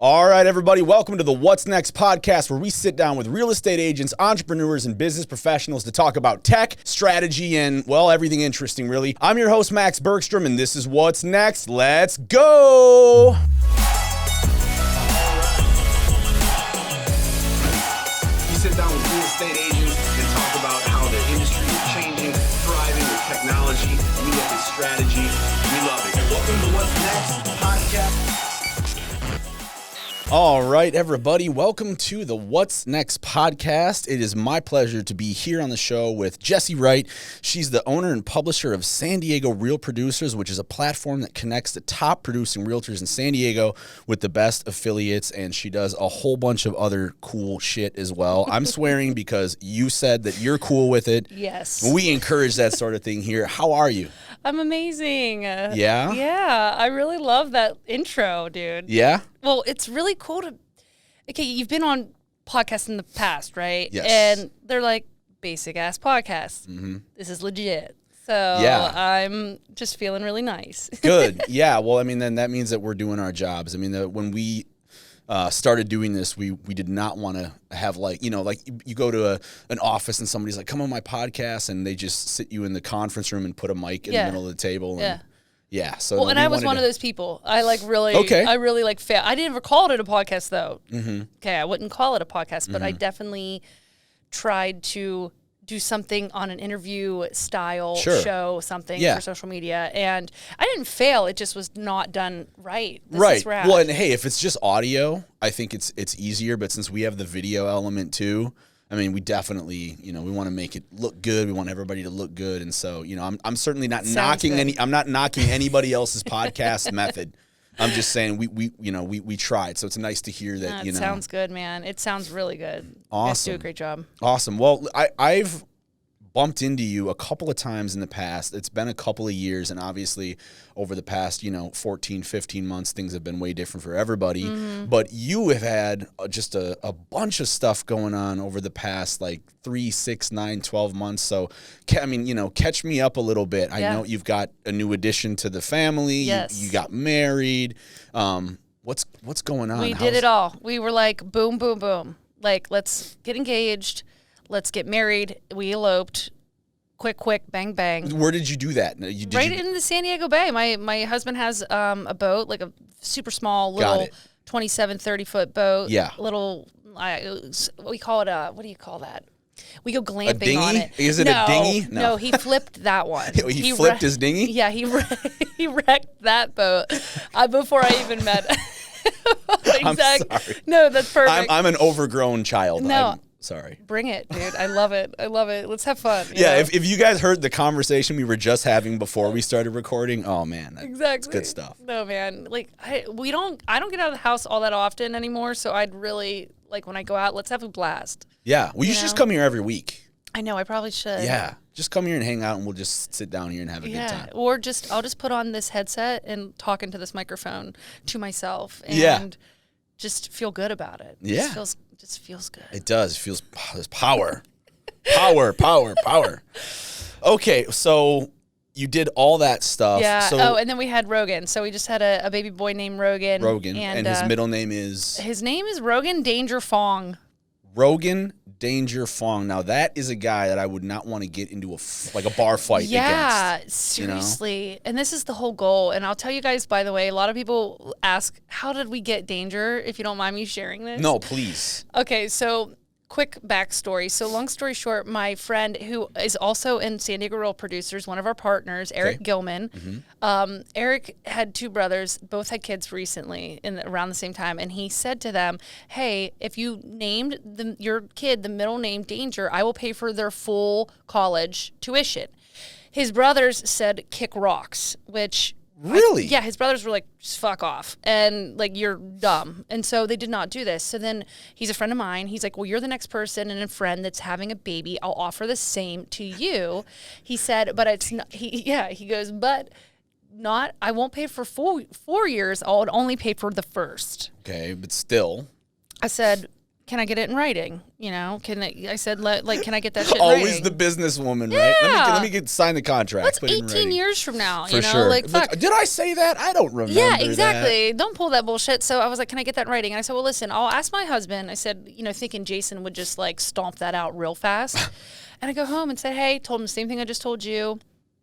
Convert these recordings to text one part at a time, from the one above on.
All right, everybody, welcome to the What's Next podcast, where we sit down with real estate agents, entrepreneurs, and business professionals to talk about tech, strategy, and, well, everything interesting, really. I'm your host, Max Bergstrom, and this is What's Next. Let's go! We sit down with real estate agents and talk about how the industry is changing, thriving with technology. We look at strategy. We love it. Welcome to What's Next podcast. All right, everybody, welcome to the What's Next podcast. It is my pleasure to be here on the show with Jessie Wright. She's the owner and publisher of San Diego Real Producers, which is a platform that connects the top producing realtors in San Diego with the best affiliates, and she does a whole bunch of other cool shit as well. I'm swearing because you said that you're cool with it. Yes. We encourage that sort of thing here. How are you? I'm amazing. Yeah? Yeah, I really love that intro, dude. Yeah? Well, it's really cool to... Okay, you've been on podcasts in the past, right? Yes. And they're like basic-ass podcasts. Mm-hmm. This is legit. So Yeah. I'm just feeling really nice. Good. Yeah. Well, I mean, then that means that we're doing our jobs. I mean, when we started doing this, we did not want to have like you go to an office and somebody's like, come on my podcast, and they just sit you in the conference room and put a mic in the middle of the table. And, yeah. So well, and I was one of those people. I really failed. I didn't ever call it a podcast though. Mm-hmm. Okay, I wouldn't call it a podcast, but I definitely tried to do something on an interview style show, something for social media, and I didn't fail. It just was not done right. This is rad. Well, and hey, if it's just audio, I think it's easier. But since we have the video element too, I mean, we definitely, we want to make it look good. We want everybody to look good, and so, I'm certainly not knocking anybody else's podcast method. I'm just saying we tried, so it's nice to hear that. It sounds good, man. It sounds really good. Awesome. You guys do a great job. Awesome. Well, I've bumped into you a couple of times in the past. It's been a couple of years, and obviously over the past 14, 15 months, things have been way different for everybody. Mm-hmm. But you have had just a bunch of stuff going on over the past like 3, 6, 9, 12 months. So, I mean, catch me up a little bit. I know you've got a new addition to the family. Yes. You got married. What's going on? We did it all. We were like, boom, boom, boom. Like, let's get engaged. Let's get married. We eloped. Quick, bang, bang. Where did you do that? Right in the San Diego Bay. My husband has a boat, like a super small little 27, 30-foot boat. Yeah. Little, we call it what do you call that? We go glamping on it. Is it a dinghy? No, he flipped that one. he flipped his dinghy? Yeah, he wrecked that boat before I even met him. I'm sorry. No, that's perfect. I'm an overgrown child. No. Sorry. Bring it, dude. I love it. Let's have fun. Yeah, if you guys heard the conversation we were just having before we started recording, oh man, that's good stuff. No, man. Like I don't get out of the house all that often anymore, so I'd really like when I go out, let's have a blast. Yeah. Well, you should just come here every week. I know, I probably should. Yeah. Just come here and hang out, and we'll just sit down here and have a good time. Or I'll just put on this headset and talk into this microphone to myself and just feel good about it. Yeah. Just feels good. It does. It feels there's power. Power. Okay, so you did all that stuff. Yeah. So, and then we had Rogan. So we just had a baby boy named Rogan. And his middle name is? His name is Rogan Danger Fong. Rogan Danger Fong. Now, that is a guy that I would not want to get into a bar fight against. Yeah, seriously. And this is the whole goal. And I'll tell you guys, by the way, a lot of people ask, how did we get Danger, if you don't mind me sharing this? No, please. Okay, so quick backstory. So long story short, my friend who is also in San Diego Real Producers, one of our partners, Eric Gilman. Mm-hmm. Eric had 2 brothers, both had kids recently around the same time, and he said to them, hey, if you named your kid the middle name Danger, I will pay for their full college tuition. His brothers said kick rocks, which... Really? Yeah, his brothers were like, just fuck off. And like, you're dumb. And so they did not do this. So then he's a friend of mine. He's like, well, you're the next person and a friend that's having a baby. I'll offer the same to you. He said, but it's not, he goes, but not, I won't pay for 4 years. I'll only pay for the first. Okay, but still. I said, can I get it in writing? I said, can I get that shit in Always writing? the businesswoman, right? Let me sign the contract. That's 18 years from now, For sure. Like, fuck. Did I say that? I don't remember. Yeah, exactly. Don't pull that bullshit. So I was like, can I get that in writing? And I said, well, listen, I'll ask my husband. I said, thinking Jason would just like stomp that out real fast. And I go home and said, hey, told him the same thing I just told you.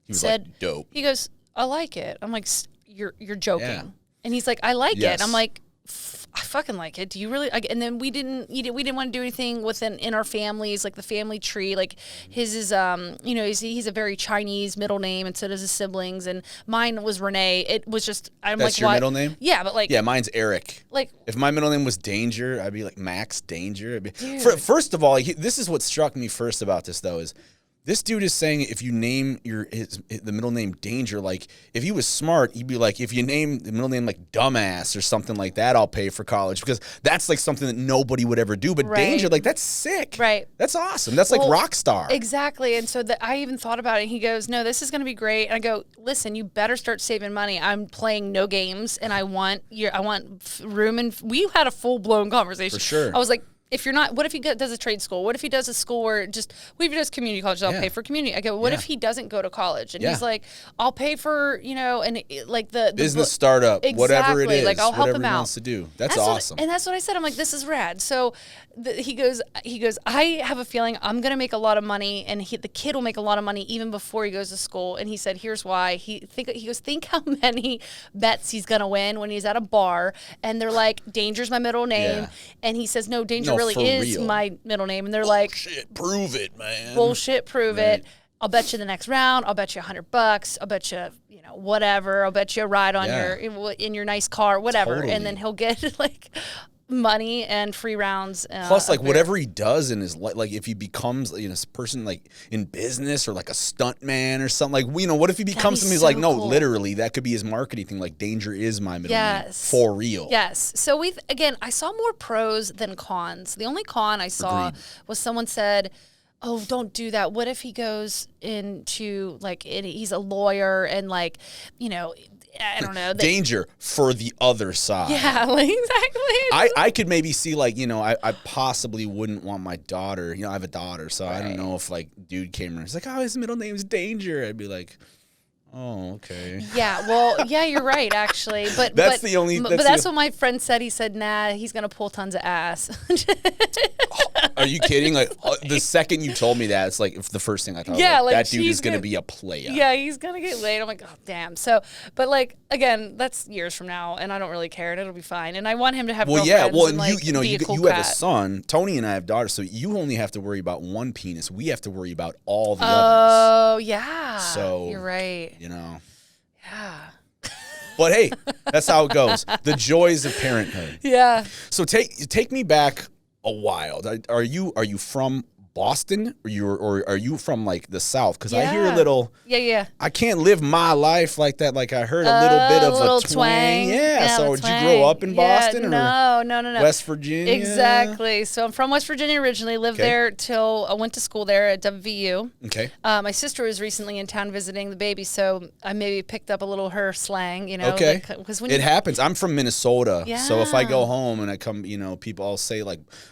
He was like, dope. He goes, I like it. I'm like, you're joking. Yeah. And he's like, I like yes. it. I'm like, I fucking like it. Do you really? And then we didn't want to do anything in our families, like the family tree. Like his is, he's a very Chinese middle name, and so does his siblings. And mine was Renee. It was just, That's your middle name? Yeah, but like. Yeah, mine's Eric. Like, if my middle name was Danger, I'd be like Max Danger. First of all, this is what struck me first about this though is. This dude is saying if you name the middle name Danger, like if he was smart, he'd be like, if you name the middle name like Dumbass or something like that, I'll pay for college because that's like something that nobody would ever do. But right. Danger, like that's sick. Right. That's awesome. That's like rock star. Exactly. And so I even thought about it. And he goes, no, this is going to be great. And I go, listen, you better start saving money. I'm playing no games and I want room. And we had a full blown conversation. For sure. I was like, if you're not, what if he does a trade school? What if he does a school where what if he does community college? I'll pay for community. I go, what if he doesn't go to college? And he's like, I'll pay for, like the business startup, exactly, whatever it is, like I'll help him out. He wants to do. That's awesome. And that's what I said. I'm like, this is rad. So he goes, I have a feeling I'm going to make a lot of money and the kid will make a lot of money even before he goes to school. And he said, here's why. He goes, think how many bets he's going to win when he's at a bar and they're like, Danger's my middle name. Yeah. And he says, no, Danger really is real. My middle name. And they're bullshit, prove it, man. Bullshit, prove it. I'll bet you the next round. I'll bet you $100. I'll bet you, whatever. I'll bet you a ride on in your nice car, whatever. Totally. And then he'll get like money and free rounds. Plus, like whatever he does in his life, like if he becomes a person like in business or like a stunt man or something, like what if he becomes something? He's like, no, cool. Literally, that could be his marketing thing. Like Danger is my middle name for real. Yes. So I saw more pros than cons. The only con I saw was someone said, oh, don't do that. What if he goes into he's a lawyer and I don't know. Danger for the other side. Yeah, exactly. I could maybe see I possibly wouldn't want my daughter. I have a daughter, so I don't know if dude came around. He's like, oh, his middle name is Danger. I'd be like, oh, okay. Yeah, well, yeah, you're right, actually. But that's the only. But that's what my friend said. He said, nah, he's gonna pull tons of ass. Are you kidding? Like the second you told me that, it's like the first thing I thought. Yeah, that dude is gonna be a player. Yeah, he's gonna get laid. I'm like, oh damn. So, but again, that's years from now, and I don't really care, and it'll be fine. And I want him to have. Well, yeah. Well, and you have a son. Tony and I have daughters, so you only have to worry about one penis. We have to worry about all the others. Oh yeah. So you're right. Yeah. But hey, that's how it goes. The joys of parenthood. Yeah. So take me back a while. Are you from Boston or are you from the South? Because I hear a little. Yeah. I can't live my life like that. Like I heard a little bit of a twang. Yeah. So did you grow up in Boston or no. West Virginia? Exactly. So I'm from West Virginia originally. Lived there till I went to school there at WVU. Okay. My sister was recently in town visiting the baby, so I maybe picked up a little her slang. Okay. Because it happens. I'm from Minnesota, so if I go home and I come, people all say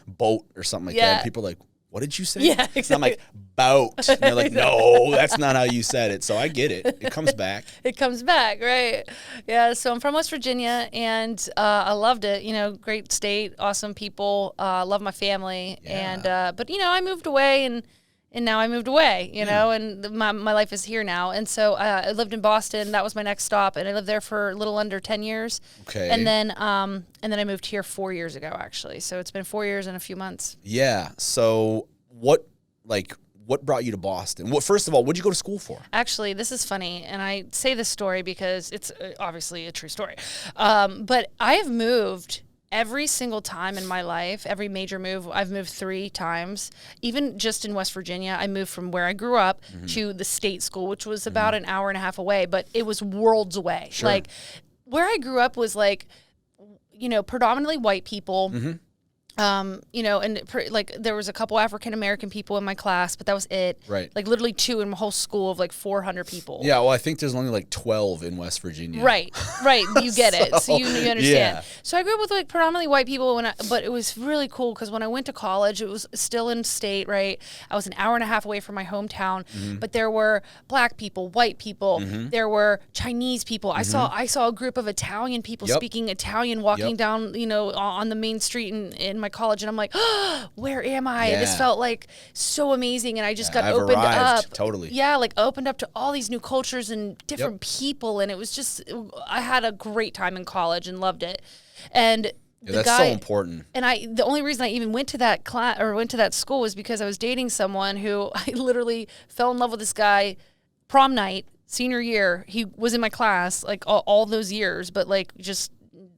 boat or something like that. People are like, what did you say? Yeah, exactly. And I'm like, boat. And they're like, no, that's not how you said it. So I get it. It comes back. It comes back, right? Yeah, so I'm from West Virginia, and I loved it. Great state, awesome people, love my family. Yeah. But I moved away, and now I moved away, and my life is here now. And so I lived in Boston. That was my next stop, and I lived there for a little under 10 years. Okay. And then I moved here 4 years ago, actually. So it's been 4 years and a few months. Yeah. So what brought you to Boston? First of all, what'd you go to school for? Actually, this is funny, and I say this story because it's obviously a true story. But I have moved every single time in my life, every major move. I've moved 3 times. Even just in West Virginia, I moved from where I grew up to the state school, which was about an hour and a half away, but it was worlds away. Sure. Where I grew up was predominantly white people. You know, and like there was a couple African American people in my class, but that was it. Right. Like literally 2 in my whole school of like 400 people. Yeah, well, I think there's only like 12 in West Virginia. Right. You get it. So you understand. Yeah. So I grew up with like predominantly white people but it was really cool because when I went to college, it was still in state, right? I was an hour and a half away from my hometown, but there were black people, white people, there were Chinese people. I saw a group of Italian people speaking Italian walking down, you know, on the main street in my college, and I'm like, oh, where am I? Yeah. This felt like so amazing, and I just got I've opened arrived. up. Totally. Yeah, like opened up to all these new cultures and different people, and it was just, I had a great time in college and loved it. And that's so important. And the only reason I even went to that class or went to that school was because I was dating someone who I literally fell in love with this guy prom night, senior year. He was in my class like all those years, but like just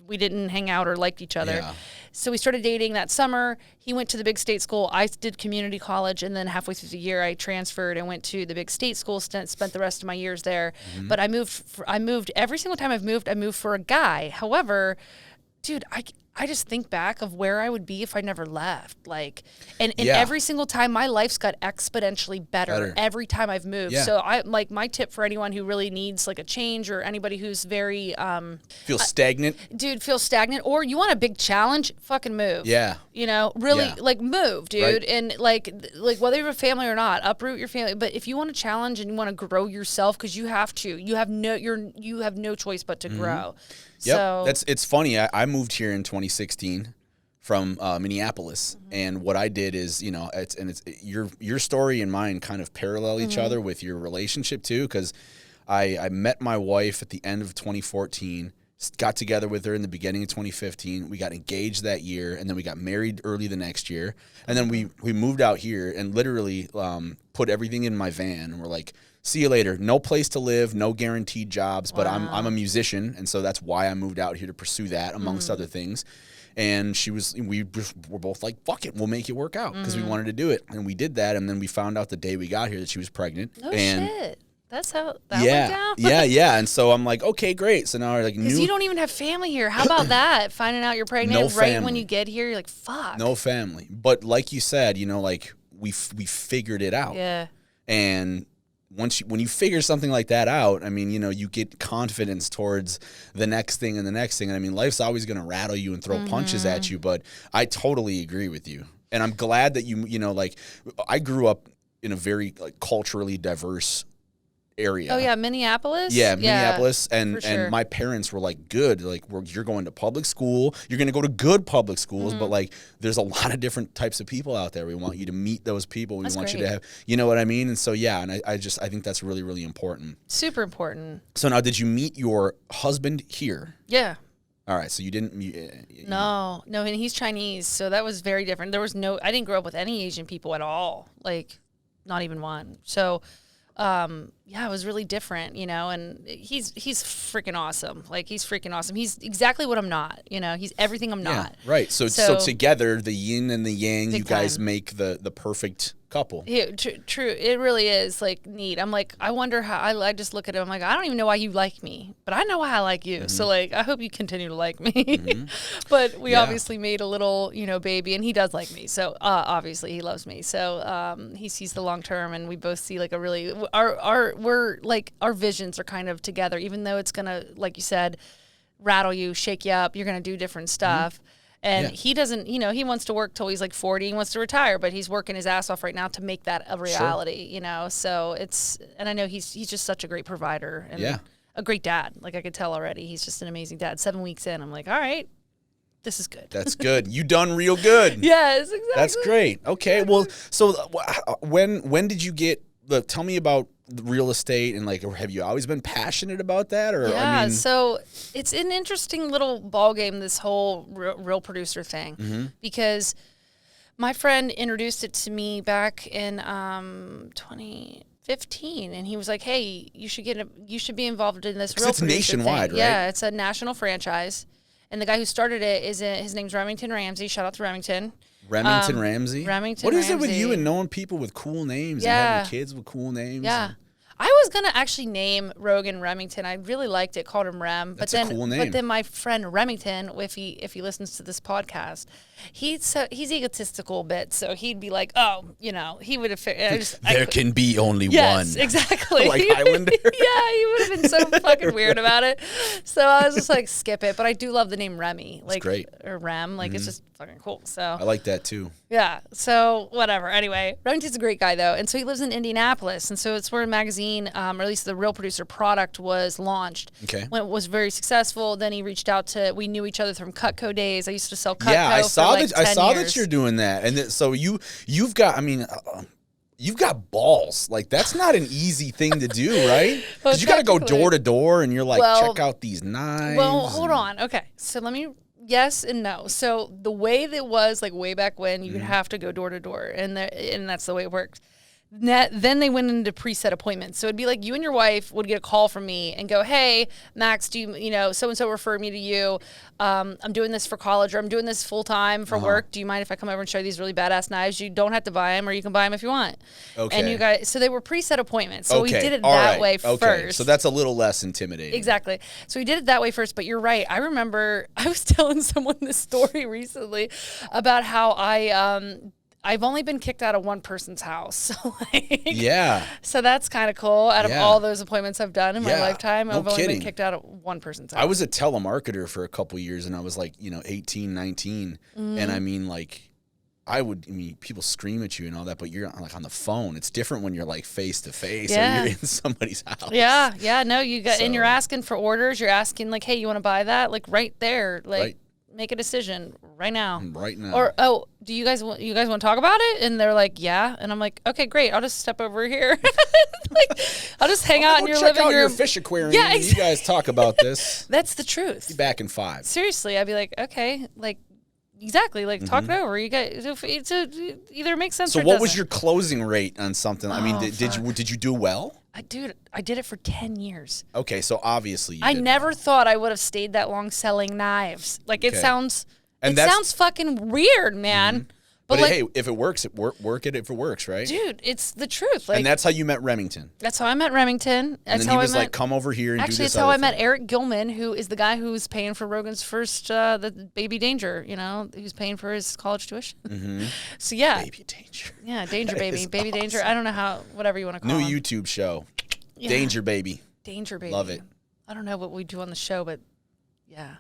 we didn't hang out or liked each other. Yeah. So we started dating that summer. He went to the big state school. I did community college, and then halfway through the year, I transferred and went to the big state school. Spent the rest of my years there. But I moved every single time I moved for a guy. However, dude, I just think back of where I would be if I never left. Like, and every single time my life's got exponentially better every time I've moved. Yeah. So I like my tip for anyone who really needs like a change or anybody who's very Feel stagnant. Dude, feel stagnant, or you want a big challenge, fucking move. Yeah. You know, really like move, dude. Right. And like whether you have a family or not, uproot your family. But if you want a challenge and you want to grow yourself, because you have to, you have no choice but to grow. Yep. So It's funny. I moved here in 2016 from Minneapolis, and what I did is, you know, it's your story and mine kind of parallel each other with your relationship too, because I met my wife at the end of 2014. Got together with her in the beginning of 2015. We got engaged that year, and then we got married early the next year. And then we moved out here and literally put everything in my van, and we're like, see you later. No place to live, no guaranteed jobs, but I'm a musician, and so that's why I moved out here to pursue that, amongst other things. And we were both like, fuck it, we'll make it work out, because we wanted to do it. And we did that, and then we found out the day we got here that she was pregnant. no and shit. That's how that went down? Yeah. And so I'm like, okay, great. So now we're like, because you don't even have family here. How about that? Finding out you're pregnant right when you get here, you're like, fuck. No family. But like you said, you know, like we figured it out. Yeah. And when you figure something like that out, I mean, you know, you get confidence towards the next thing and the next thing. And I mean, life's always going to rattle you and throw punches at you, but I totally agree with you. And I'm glad that you know, like I grew up in a very like culturally diverse area. Oh yeah, Minneapolis. Yeah, Minneapolis, for sure. and my parents were like, "Good, like you're going to public school. You're going to go to good public schools, but like there's a lot of different types of people out there. We want you to meet those people. We want you to have, you know what I mean? And so yeah, and I think that's really really important. Super important. So now, did you meet your husband here? Yeah. All right, so you didn't. No, and he's Chinese, so that was very different. I didn't grow up with any Asian people at all, like not even one. So. Yeah, it was really different, you know, and he's freaking awesome. Like, he's freaking awesome. He's exactly what I'm not, you know, he's everything I'm not. Right. So together, the yin and the yang, you guys make the perfect couple. Yeah, true. It really is like neat. I'm like, I wonder how, I just look at him. I'm like, I don't even know why you like me, but I know why I like you. So like, I hope you continue to like me. But we obviously made a little, you know, baby, and he does like me. So obviously he loves me. So he sees the long term, and we both see like a really, our visions are kind of together, even though it's gonna, like you said, rattle you, shake you up. You're gonna do different stuff. And he doesn't, you know, he wants to work till he's like 40. He wants to retire, but he's working his ass off right now to make that a reality, you know? So and I know he's just such a great provider and a great dad. Like, I could tell already. He's just an amazing dad. 7 weeks in, I'm like, all right, this is good. That's good. You done real good. Yes, exactly. That's great. Okay. Well, so when did you get, tell me about real estate, and like, have you always been passionate about that? Or so it's an interesting little ball game, this whole real producer thing, because my friend introduced it to me back in 2015, and he was like, "Hey, you should be involved in this real producer nationwide, thing." right? Yeah, it's a national franchise, and the guy who started it his name's Remington Ramsey. Shout out to Remington. Ramsey? Remington What is Ramsey. it with you and knowing people with cool names and having kids with cool names? Yeah. I was gonna actually name Rogan Remington. I really liked it, called him Rem. That's a cool name. But then my friend Remington, if he listens to this podcast, he's egotistical a bit, so he'd be like, oh, he would have. There can be only one. Yes, exactly. Like Highlander. Yeah, he would have been so fucking weird about it. So I was just like, skip it. But I do love the name Remy. Like, great. Or Rem. Like, it's just fucking cool. So I like that too. Yeah. So whatever. Anyway, Remington's a great guy though, and so he lives in Indianapolis, and so it's where a magazine, or at least the Real Producer product, was launched. Okay. When it was very successful, then he reached out to. We knew each other from Cutco days. I used to sell Cutco. Yeah, I saw for like 10 I saw years. that you're doing that, and so you've got. I mean. You've got balls. Like, that's not an easy thing to do, right? Because you got to go door to door, and you're like, check out these knives. Well, hold on. Okay, so let me. Yes and no. So the way that was like way back when, you would have to go door to door, and that's the way it works. Then they went into preset appointments. So it'd be like you and your wife would get a call from me and go, hey, Max, do you so-and-so referred me to you. I'm doing this for college, or I'm doing this full-time for work. Do you mind if I come over and show you these really badass knives? You don't have to buy them, or you can buy them if you want. Okay. And you guys, so they were preset appointments. So we did it that way first. So that's a little less intimidating. Exactly. So we did it that way first, but you're right. I remember I was telling someone this story recently about how I've only been kicked out of one person's house. So so that's kind of cool. Out of all those appointments I've done in my lifetime, I've only been kicked out of one person's house. I was a telemarketer for a couple years, and I was like, 18, 19. And I mean, like, people scream at you and all that, but you're like on the phone. It's different when you're like face to face, or you're in somebody's house. Yeah. No, and you're asking for orders. You're asking like, hey, you want to buy that? Like right there, like. Make a decision right now. Right now. Or do you guys want to talk about it? And they're like, yeah. And I'm like, okay, great. I'll just step over here. Like, I'll just hang out in your living room. Your fish aquarium. Yeah, exactly. You guys talk about this. That's the truth. Be back in 5. Seriously, I'd be like, okay, like. Exactly, like talk it over. You guys, either it makes sense. So, or what was your closing rate on something? I mean, did you do well? I did it for 10 years. Okay, so obviously I never thought I would have stayed that long selling knives. Like it sounds fucking weird, man. But like, hey, if it works, work it if it works, right? Dude, it's the truth. Like, and that's how you met Remington. That's how I met Remington. And then he was like, come over here and do this. Actually, it's how I met Eric Gilman, who is the guy who's paying for Rogan's first, the Baby Danger, who's paying for his college tuition. So, yeah. Baby Danger. Yeah, Danger Baby. Baby awesome. Danger. I don't know whatever you want to call him. New YouTube show. Yeah. Danger Baby. Danger Baby. Love it. I don't know what we do on the show, but yeah.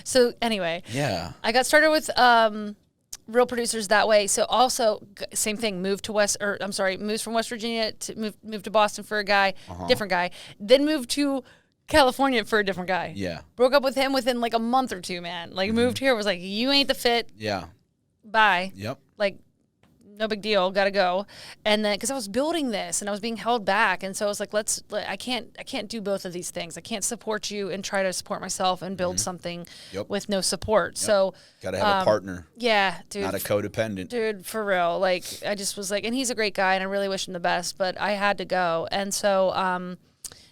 So, anyway. Yeah. I got started with... Real Producers that way. So also same thing. Moves from West Virginia to move to Boston for a guy, different guy. Then moved to California for a different guy. Yeah. Broke up with him within like a month or two. Man, like moved here, was like, you ain't the fit. Yeah. Bye. Yep. Like, no big deal. Gotta go. And then because I was building this and I was being held back, and so I was like, I can't do both of these things. I can't support you and try to support myself and build something with no support. Yep. So gotta have a partner. Yeah, dude. Not a codependent. Dude, for real. Like I just was like, and he's a great guy, and I really wish him the best, but I had to go, and so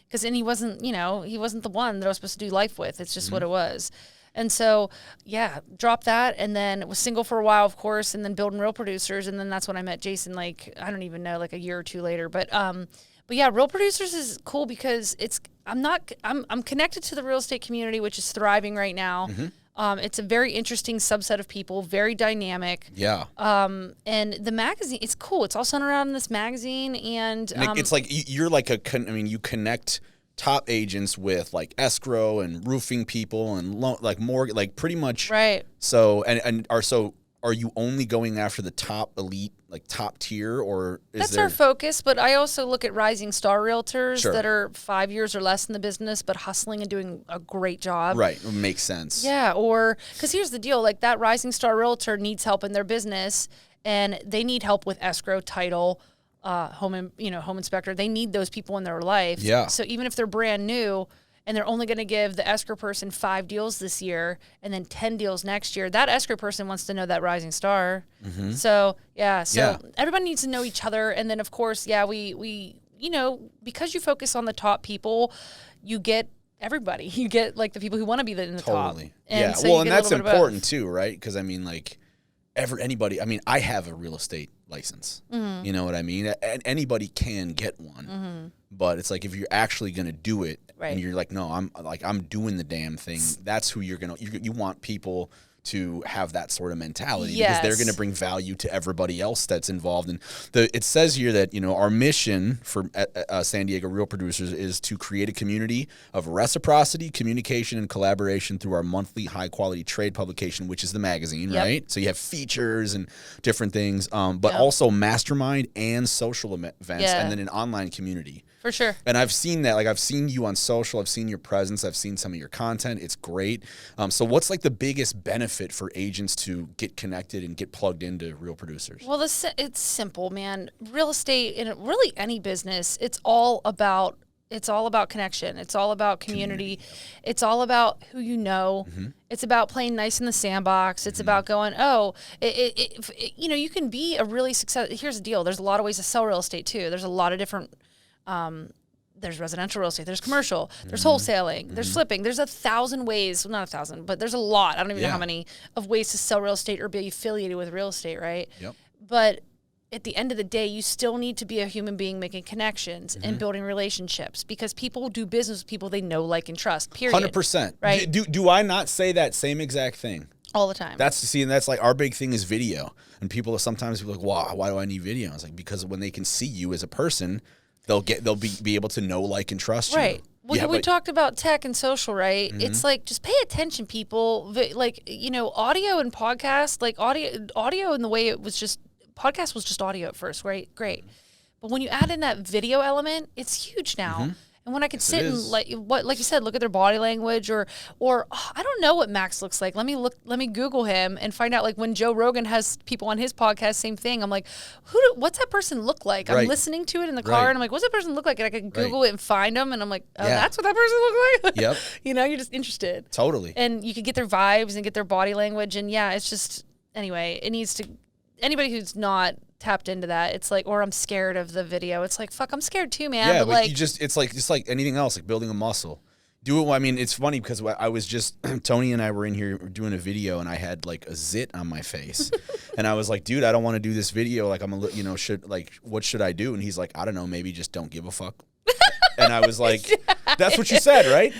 because he wasn't the one that I was supposed to do life with. It's just what it was. And so, yeah, dropped that, and then was single for a while, of course, and then building Real Producers, and then that's when I met Jason. Like I don't even know, like a year or two later. But yeah, Real Producers is cool because I'm connected to the real estate community, which is thriving right now. It's a very interesting subset of people, very dynamic. Yeah. And the magazine, it's cool. It's all centered around this magazine, and it's like you're like you connect top agents with like escrow and roofing people and pretty much right. So are you only going after the top elite, like top tier, or that's our focus? But I also look at rising star realtors that are 5 years or less in the business, but hustling and doing a great job. Right, it makes sense. Yeah, or because here's the deal: like that rising star realtor needs help in their business, and they need help with escrow, title. Home inspector. They need those people in their life. Yeah. So even if they're brand new and they're only going to give the escrow person 5 deals this year and then 10 deals next year, that escrow person wants to know that rising star. So everybody needs to know each other. And then of course, we because you focus on the top people, you get everybody. You get like the people who want to be in the top. And so and that's important too, right? Because I mean, like, anybody. I mean, I have a real estate license. You know what I mean? And anybody can get one. But it's like if you're actually going to do it, and you're like, no, I'm doing the damn thing. That's who you're gonna. You want people to have that sort of mentality because they're going to bring value to everybody else that's involved. And it says here that, you know, our mission for San Diego Real Producers is to create a community of reciprocity, communication, and collaboration through our monthly high-quality trade publication, which is the magazine, right? So you have features and different things, but also mastermind and social events, and then an online community. For sure. And I've seen that. Like, I've seen you on social. I've seen your presence. I've seen some of your content. It's great. So what's like the biggest benefit for agents to get connected and get plugged into Real Producers? Well, it's simple, man. Real estate and really any business, it's all about connection. It's all about community. It's all about who you know. It's about playing nice in the sandbox. It's about going, you know, you can be a really successful. Here's the deal. There's a lot of ways to sell real estate too. There's a lot of different. There's residential real estate, there's commercial, there's wholesaling, there's flipping. There's 1,000 ways, well, not 1,000, but there's a lot. I don't even know how many of ways to sell real estate or be affiliated with real estate, right? But at the end of the day, you still need to be a human being making connections and building relationships because people do business with people they know, like, and trust, period. 100%. Right? Do I not say that same exact thing? All the time. And that's like our big thing is video. And people sometimes be like, wow, why do I need video? It's like, because when they can see you as a person, they'll be able to know, like, and trust you. Right. Well, we talked about tech and social, right? It's like, just pay attention, people. Like, you know, audio and podcast, like audio in the way it was just, podcast was just audio at first, right? Great. But when you add in that video element, it's huge now. And when I could sit and like you said, look at their body language, or I don't know what Max looks like. Let me Google him and find out. Like when Joe Rogan has people on his podcast, same thing. I'm like, what's that person look like? I'm listening to it in the car, and I'm like, what's that person look like? And I can Google it and find them, and I'm like, that's what that person look like. Yep. You know, you're just interested. Totally. And you could get their vibes and get their body language, and it's just anyway. It needs to. Anybody who's not tapped into that, it's like, or I'm scared of the video. It's like, fuck, I'm scared too, man. Yeah, but like, it's like anything else, like building a muscle. Do it. I mean, it's funny because I was just Tony and I were in here doing a video, and I had like a zit on my face, and I was like, dude, I don't want to do this video. Like, what should I do? And he's like, I don't know, maybe just don't give a fuck. And I was like, that's what you said, right?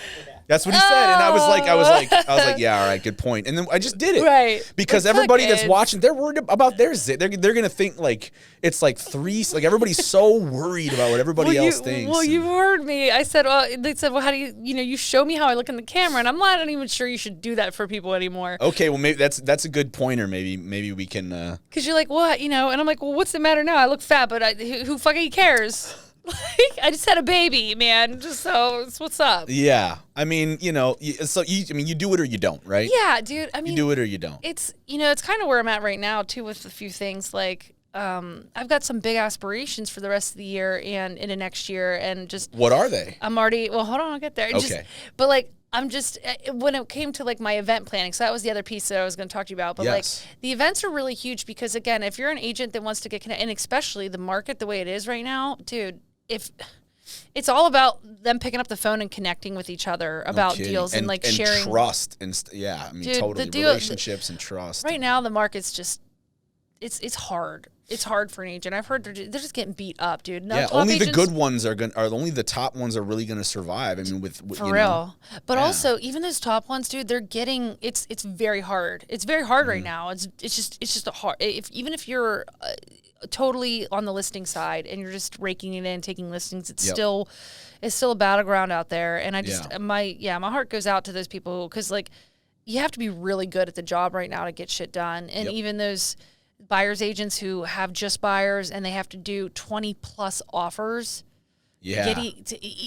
That's what he said, and I was like, yeah, all right, good point. And then I just did it, right? Because everybody that's watching, they're worried about their zit. They're gonna think like it's like everybody's so worried about what everybody else thinks. Well, you heard me. I said, they said, well, how do you show me how I look in the camera, and I'm not even sure you should do that for people anymore. Okay, well maybe that's a good pointer. Maybe we can. Because you're like, what, and I'm like, well, what's the matter now? I look fat, but who fucking cares? Like, I just had a baby, man. Just so it's what's up. Yeah, I mean, you do it or you don't, right? Yeah, dude. I mean, you do it or you don't. It's it's kind of where I'm at right now too, with a few things. Like, I've got some big aspirations for the rest of the year and into next year, and just what are they? I'm already. Well, hold on, I'll get there. Okay. But like, I'm just, when it came to like my event planning, so that was the other piece that I was going to talk to you about. But like, the events are really huge because, again, if you're an agent that wants to get connected, and especially the market the way it is right now, dude. If it's all about them picking up the phone and connecting with each other about deals and like sharing trust and totally relationships and trust. Right now, the market's just it's hard. It's hard for an agent. I've heard they're just getting beat up, dude. No, only the good ones only the top ones are really going to survive. I mean, with for real. But also, even those top ones, dude, they're getting it's very hard. It's very hard right now. It's just a hard. Even if you're totally on the listing side and you're just raking it in, taking listings, it's still a battleground out there. And I just my heart goes out to those people because like you have to be really good at the job right now to get shit done. And even those buyers agents who have just buyers and they have to do 20 plus offers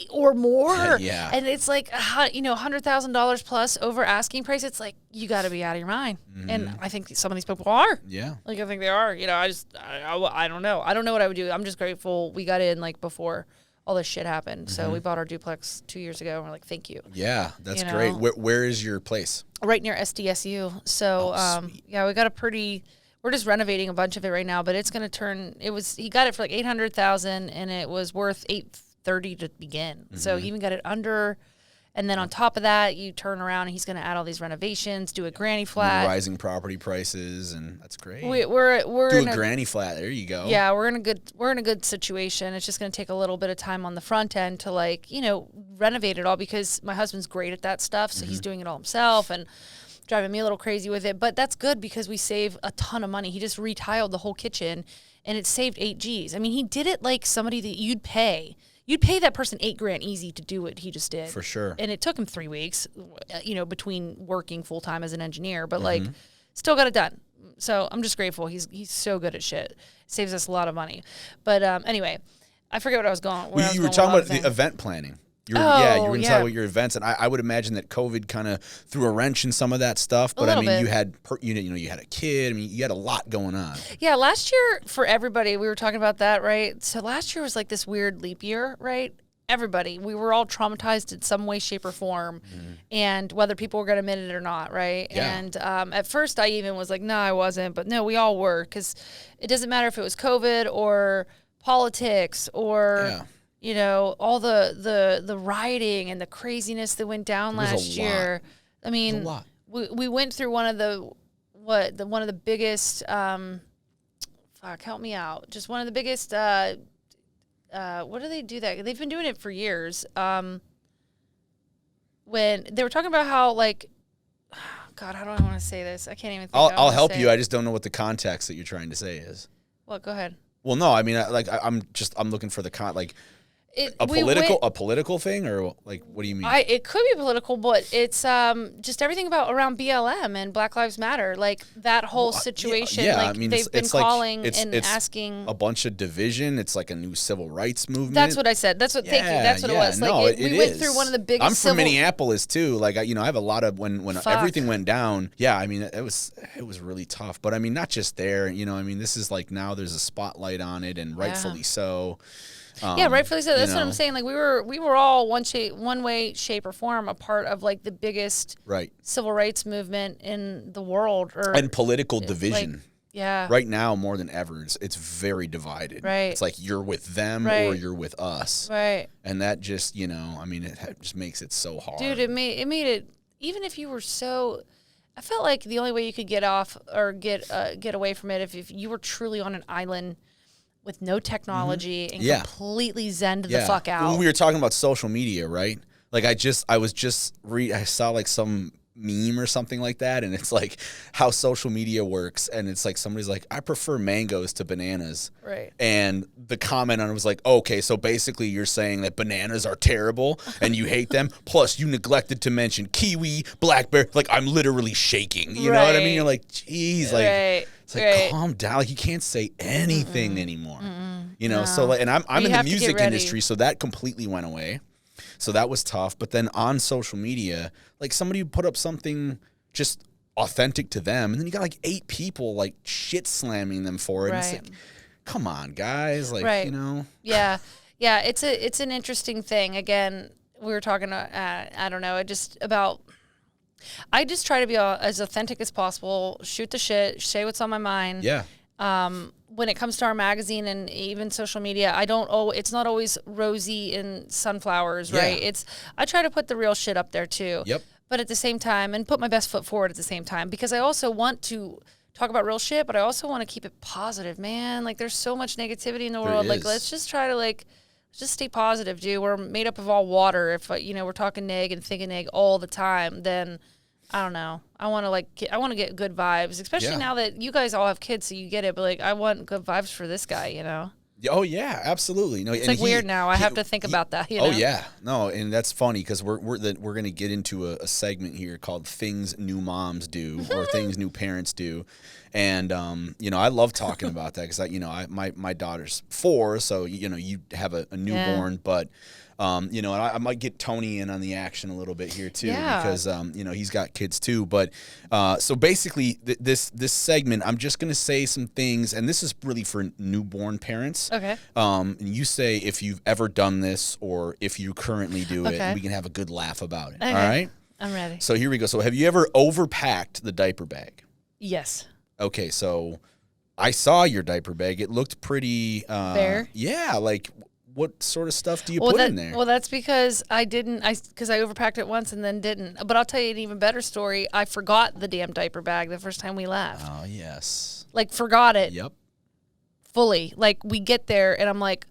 or more. And it's like, $100,000 plus over asking price. It's like, you got to be out of your mind. And I think some of these people are. Yeah. Like, I think they are. I don't know. I don't know what I would do. I'm just grateful we got in like before all this shit happened. So we bought our duplex 2 years ago and we're like, thank you. Yeah, that's great. Where is your place? Right near SDSU. So, we got we're just renovating a bunch of it right now, but it's going to turn, he got it for like $800,000 and it was worth $830,000 to begin. So he even got it under And then on top of that, you turn around and he's going to add all these renovations, do a granny flat. Rising property prices, and that's great. We're do a granny flat. There you go. Yeah, we're in a good situation. It's just going to take a little bit of time on the front end to like, you know, renovate it all because my husband's great at that stuff, so he's doing it all himself and driving me a little crazy with it. But that's good because we save a ton of money. He just retiled the whole kitchen and it saved 8 G's. I mean, he did it like somebody that you'd pay. You'd pay that person $8,000 easy to do what he just did. For sure. And it took him 3 weeks, you know, between working full time as an engineer, but like still got it done. So I'm just grateful. He's so good at shit. Saves us a lot of money. But anyway, I forget what I was going. You were talking about the event planning. You were going to talk about your events, and I would imagine that COVID kind of threw a wrench in some of that stuff. But I mean, you had you had a kid. I mean, you had a lot going on. Yeah, last year for everybody, we were talking about that, right? So last year was like this weird leap year, right? Everybody, we were all traumatized in some way, shape, or form, and whether people were going to admit it or not, right? Yeah. And at first, I even was like, no, I wasn't, but no, we all were, because it doesn't matter if it was COVID or politics or. Yeah. You know, all the rioting and the craziness that went down last year. I mean, we went through one of the biggest help me out. Just one of the biggest what do they do that? They've been doing it for years. When they were talking about how like God, how do I want to say this? I can't even think I'll help you. I just don't know what the context that you're trying to say is. Well, go ahead. Well, no, I mean I'm looking for the a political thing, or like what do you mean? It could be political, but it's just everything around BLM and Black Lives Matter, like that whole situation. Yeah, like I mean, they've been calling and asking a bunch of division. It's like a new civil rights movement. That's what I said. Thank you. That's what it was. Like no, we went through one of the biggest. I'm from Minneapolis too. Like I have a lot of when everything went down. Yeah, I mean it was really tough. But I mean not just there. You know, I mean this is like now there's a spotlight on it, and rightfully so. Rightfully so. That's what I'm saying. Like we were all one way, shape, or form a part of like the biggest civil rights movement in the world, and political division. Like, yeah. Right now, more than ever, it's very divided. Right. It's like you're with them or you're with us. Right. And that just I mean, it just makes it so hard. Dude, it made it even if you were so. I felt like the only way you could get off or get away from it if you were truly on an island. With no technology and completely zened the fuck out. When we were talking about social media, right? Like I saw like some meme or something like that, and it's like how social media works, and it's like somebody's like, I prefer mangoes to bananas. Right. And the comment on it was like, okay, so basically you're saying that bananas are terrible and you hate them, plus you neglected to mention kiwi, blackberry. Like I'm literally shaking. You know what I mean? You're like, geez, like it's like calm down. Like you can't say anything anymore. You know, so like, and I'm in the music industry, so that completely went away. So that was tough. But then on social media, like somebody would put up something just authentic to them, and then you got like 8 people like shit slamming them for it. Right. It's like, come on, guys. Like, you know. Yeah. Yeah. It's an interesting thing. Again, we were talking, I don't know, I just try to be as authentic as possible, shoot the shit, say what's on my mind. Yeah. When it comes to our magazine and even social media, it's not always rosy and sunflowers, right? I try to put the real shit up there too. Yep. But at the same time, and put my best foot forward at the same time, because I also want to talk about real shit, but I also want to keep it positive, man. Like there's so much negativity in the world. Like let's just try to just stay positive, dude. We're made up of all water. If we're talking neg and thinking neg all the time, then I don't know. I want to get good vibes, especially now that you guys all have kids, so you get it. But like, I want good vibes for this guy, you know. Oh yeah, absolutely. No, it's like weird now. I have to think about that. You know? Oh yeah, no, and that's funny because we're going to get into a segment here called "Things New Moms Do" or "Things New Parents Do," and I love talking about that because my daughter's 4, so you have a newborn, but. And I might get Tony in on the action a little bit here too, because he's got kids too. But so basically, this segment, I'm just gonna say some things, and this is really for newborn parents. Okay. And you say if you've ever done this or if you currently do it, and we can have a good laugh about it. Okay. All right. I'm ready. So here we go. So have you ever overpacked the diaper bag? Yes. Okay, so I saw your diaper bag. It looked pretty bare. Yeah, like. what sort of stuff do you put in there? Well, that's because I overpacked it once and then didn't. But I'll tell you an even better story. I forgot the damn diaper bag the first time we left. Oh, yes. Like, forgot it. Yep. Fully. Like, we get there and I'm like,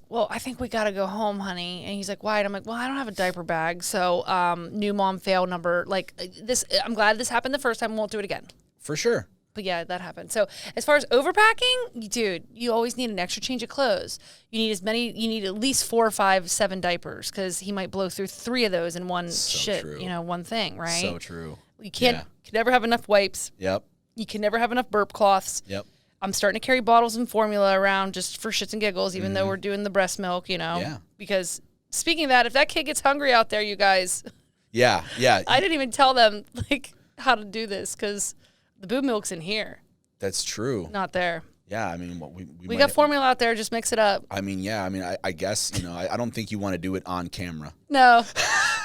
well, I think we got to go home, honey. And he's like, why? And I'm like, well, I don't have a diaper bag. So, new mom fail number. Like, this, I'm glad this happened the first time. Won't do it again. For sure. But yeah, that happened. So as far as overpacking, dude, you always need an extra change of clothes. You need at least 4 or 5, 7 diapers because he might blow through 3 of those in one one thing, right? So true. You can never have enough wipes. Yep. You can never have enough burp cloths. Yep. I'm starting to carry bottles and formula around just for shits and giggles, even though we're doing the breast milk, Yeah. Because speaking of that, if that kid gets hungry out there, you guys. Yeah. I didn't even tell them like how to do this because the boob milk's in here. That's true. Not there. Yeah, I mean, we got formula out there. Just mix it up. I mean, yeah. I mean, I guess I don't think you want to do it on camera. No,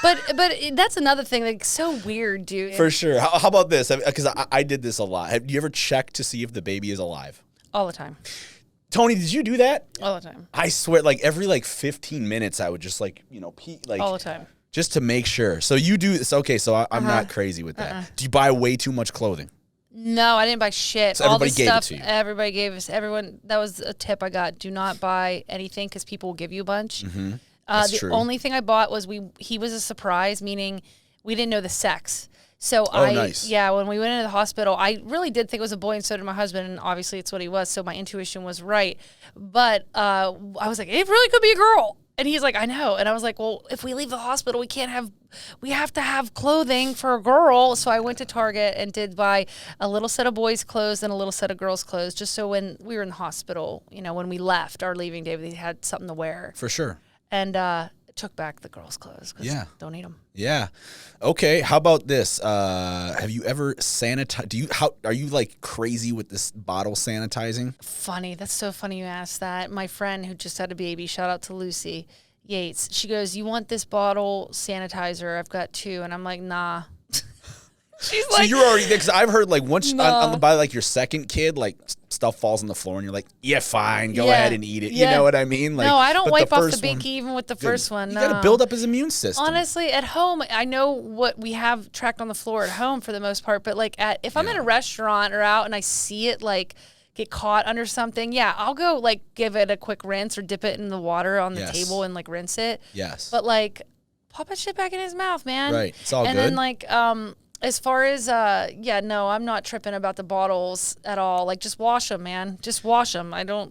but that's another thing. Like, so weird, dude. For sure. How about this? Because I did this a lot. Have you ever checked to see if the baby is alive? All the time. Tony, did you do that? All the time. I swear, like every 15 minutes, I would just pee, like all the time, just to make sure. So you do this? Okay, so I'm not crazy with that. Do you buy way too much clothing? No, I didn't buy shit. So all everybody the gave stuff it to you. Everybody gave us. Everyone. That was a tip I got. Do not buy anything because people will give you a bunch. Mm-hmm. That's the true. only thing I bought was he was a surprise, meaning we didn't know the sex. So nice. when we went into the hospital, I really did think it was a boy, and so did my husband, and obviously it's what he was. So my intuition was right, but I was like, it really could be a girl. And he's like, I know. And I was like, well, if we leave the hospital, we have to have clothing for a girl. So I went to Target and did buy a little set of boys' clothes and a little set of girls' clothes, just so when we were in the hospital, when we left our leaving day, they had something to wear. For sure. And took back the girls' clothes because don't need them. Yeah. Okay. How about this? Have you ever sanitized? Are you like crazy with this bottle sanitizing? Funny. That's so funny you asked that. My friend who just had a baby, shout out to Lucy Yates. She goes, you want this bottle sanitizer? I've got 2. And I'm like, nah. She's like, so you're already there, because I've heard like once by like your second kid, like stuff falls on the floor and you're like, yeah, fine, go ahead and eat it. Yeah. You know what I mean? Like, no, I don't wipe off the binky even with the first one. You no. got to build up his immune system. Honestly, at home, I know what we have tracked on the floor at home for the most part, but like if I'm in a restaurant or out and I see it like get caught under something, I'll go like give it a quick rinse or dip it in the water on the table and like rinse it. Yes. But like pop that shit back in his mouth, man. Right. It's all good. And then like as far as no, I'm not tripping about the bottles at all. Like just wash them, man. Just wash them. I get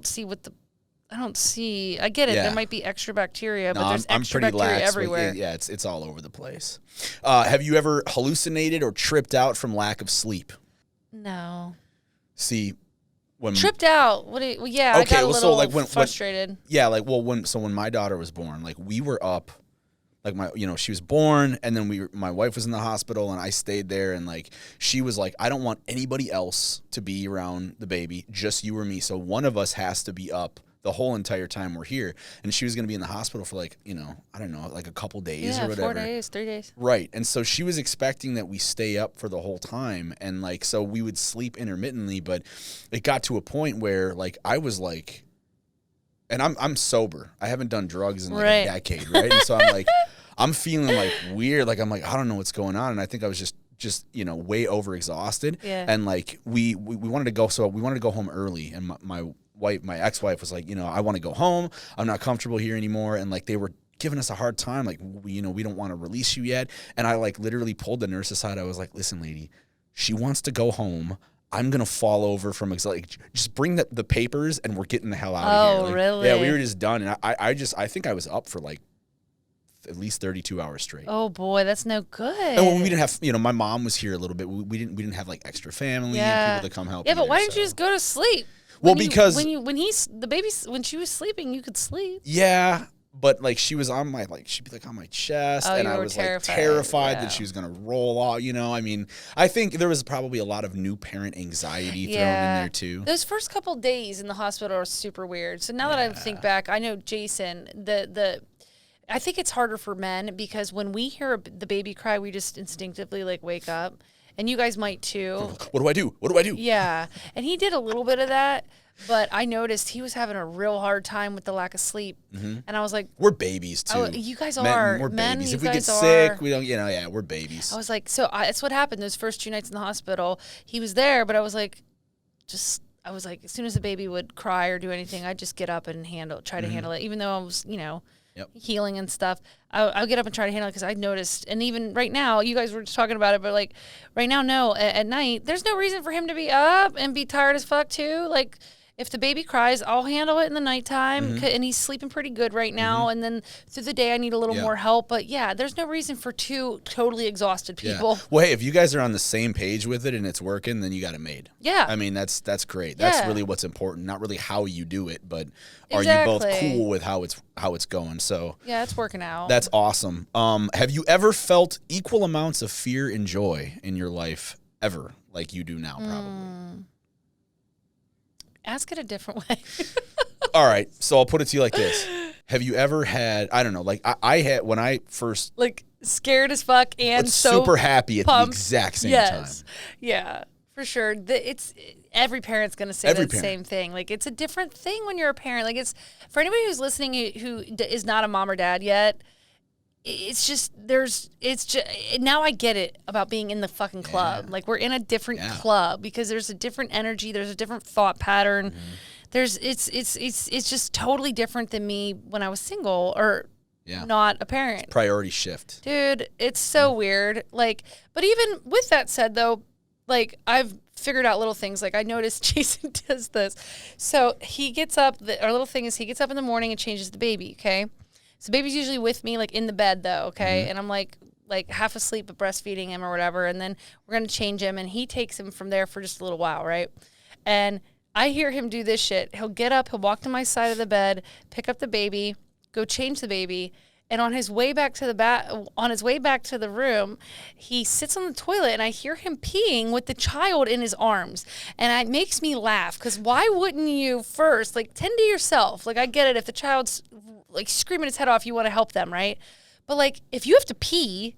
it. There might be extra bacteria, but there's extra bacteria everywhere. It's all over the place. Have you ever hallucinated or tripped out from lack of sleep? No. See, when tripped out. I got a little frustrated. When my daughter was born, like we were up. Like she was born, and then my wife was in the hospital, and I stayed there, and like she was like, I don't want anybody else to be around the baby, just you or me. So one of us has to be up the whole entire time we're here. And she was going to be in the hospital for like, I don't know, like a couple days or whatever. 4 days, 3 days. Right. And so she was expecting that we stay up for the whole time, and like so we would sleep intermittently, but it got to a point where like I was like, and I'm sober. I haven't done drugs in like a decade, right? And so I'm like, I'm feeling like weird. Like I'm like, I don't know what's going on. And I think I was just way over exhausted. Yeah. And like we wanted to go, so we wanted to go home early. And my ex-wife was like, I want to go home. I'm not comfortable here anymore. And like they were giving us a hard time. Like, we don't want to release you yet. And I like literally pulled the nurse aside. I was like, listen, lady, she wants to go home. I'm going to fall over from just bring the papers and we're getting the hell out of here. Oh, really? Yeah, we were just done. And I think I was up for like at least 32 hours straight. Oh boy, that's no good. And when we didn't have, my mom was here a little bit. We didn't have like extra family and people to come help. Yeah, but why didn't you just go to sleep? Well, because when she was sleeping, you could sleep. Yeah. But like she'd be like on my chest, and I was terrified. like terrified that she was gonna roll off. I mean, I think there was probably a lot of new parent anxiety thrown in there too. Those first couple days in the hospital are super weird. So now that I think back, I know Jason. I think it's harder for men because when we hear the baby cry, we just instinctively like wake up. And you guys might too. What do I do? What do I do? Yeah. And he did a little bit of that. But I noticed he was having a real hard time with the lack of sleep. And I was like, we're babies too. You guys are. We're babies. If we get sick, we don't, we're babies. I was like, that's what happened those first 2 nights in the hospital. He was there, but I was like, as soon as the baby would cry or do anything, I'd just get up and try to handle it. Even though I was, healing and stuff, I would get up and try to handle it because I noticed. And even right now, you guys were just talking about it, but like right now, no, at night, there's no reason for him to be up and be tired as fuck too. Like, if the baby cries, I'll handle it in the nighttime, and he's sleeping pretty good right now. And then through the day, I need a little more help. But yeah, there's no reason for 2 totally exhausted people. Yeah. Well, hey, if you guys are on the same page with it and it's working, then you got it made. Yeah. I mean, that's great. That's really what's important. Not really how you do it, but are you both cool with how it's going? So yeah, it's working out. That's awesome. Have you ever felt equal amounts of fear and joy in your life ever, like you do now, probably? Ask it a different way. All right. So I'll put it to you like this. Have you ever had, I don't know, like I had when I first. Like scared as fuck and so super happy at the exact same time. Yeah, for sure. Every parent's going to say the same thing. Like it's a different thing when you're a parent. Like it's, for anybody who's listening who is not a mom or dad yet, it's just now I get it about being in the fucking club. Like we're in a different club because there's a different energy, there's a different thought pattern. It's just totally different than me when I was single or not a parent. It's priority shift. Dude, it's so weird. Like, but even with that said though, like I've figured out little things. Like I noticed Jason does this. So he gets up, our little thing is he gets up in the morning and changes the baby, okay? So baby's usually with me, like in the bed though, okay? And I'm like half asleep but breastfeeding him or whatever, and then we're gonna change him, and he takes him from there for just a little while, right? And I hear him do this shit. He'll get up, he'll walk to my side of the bed, pick up the baby, go change the baby, and on his way back to the room, he sits on the toilet, and I hear him peeing with the child in his arms, and it makes me laugh because why wouldn't you first tend to yourself? Like I get it if the child's like screaming his head off, you want to help them, right? But like if you have to pee,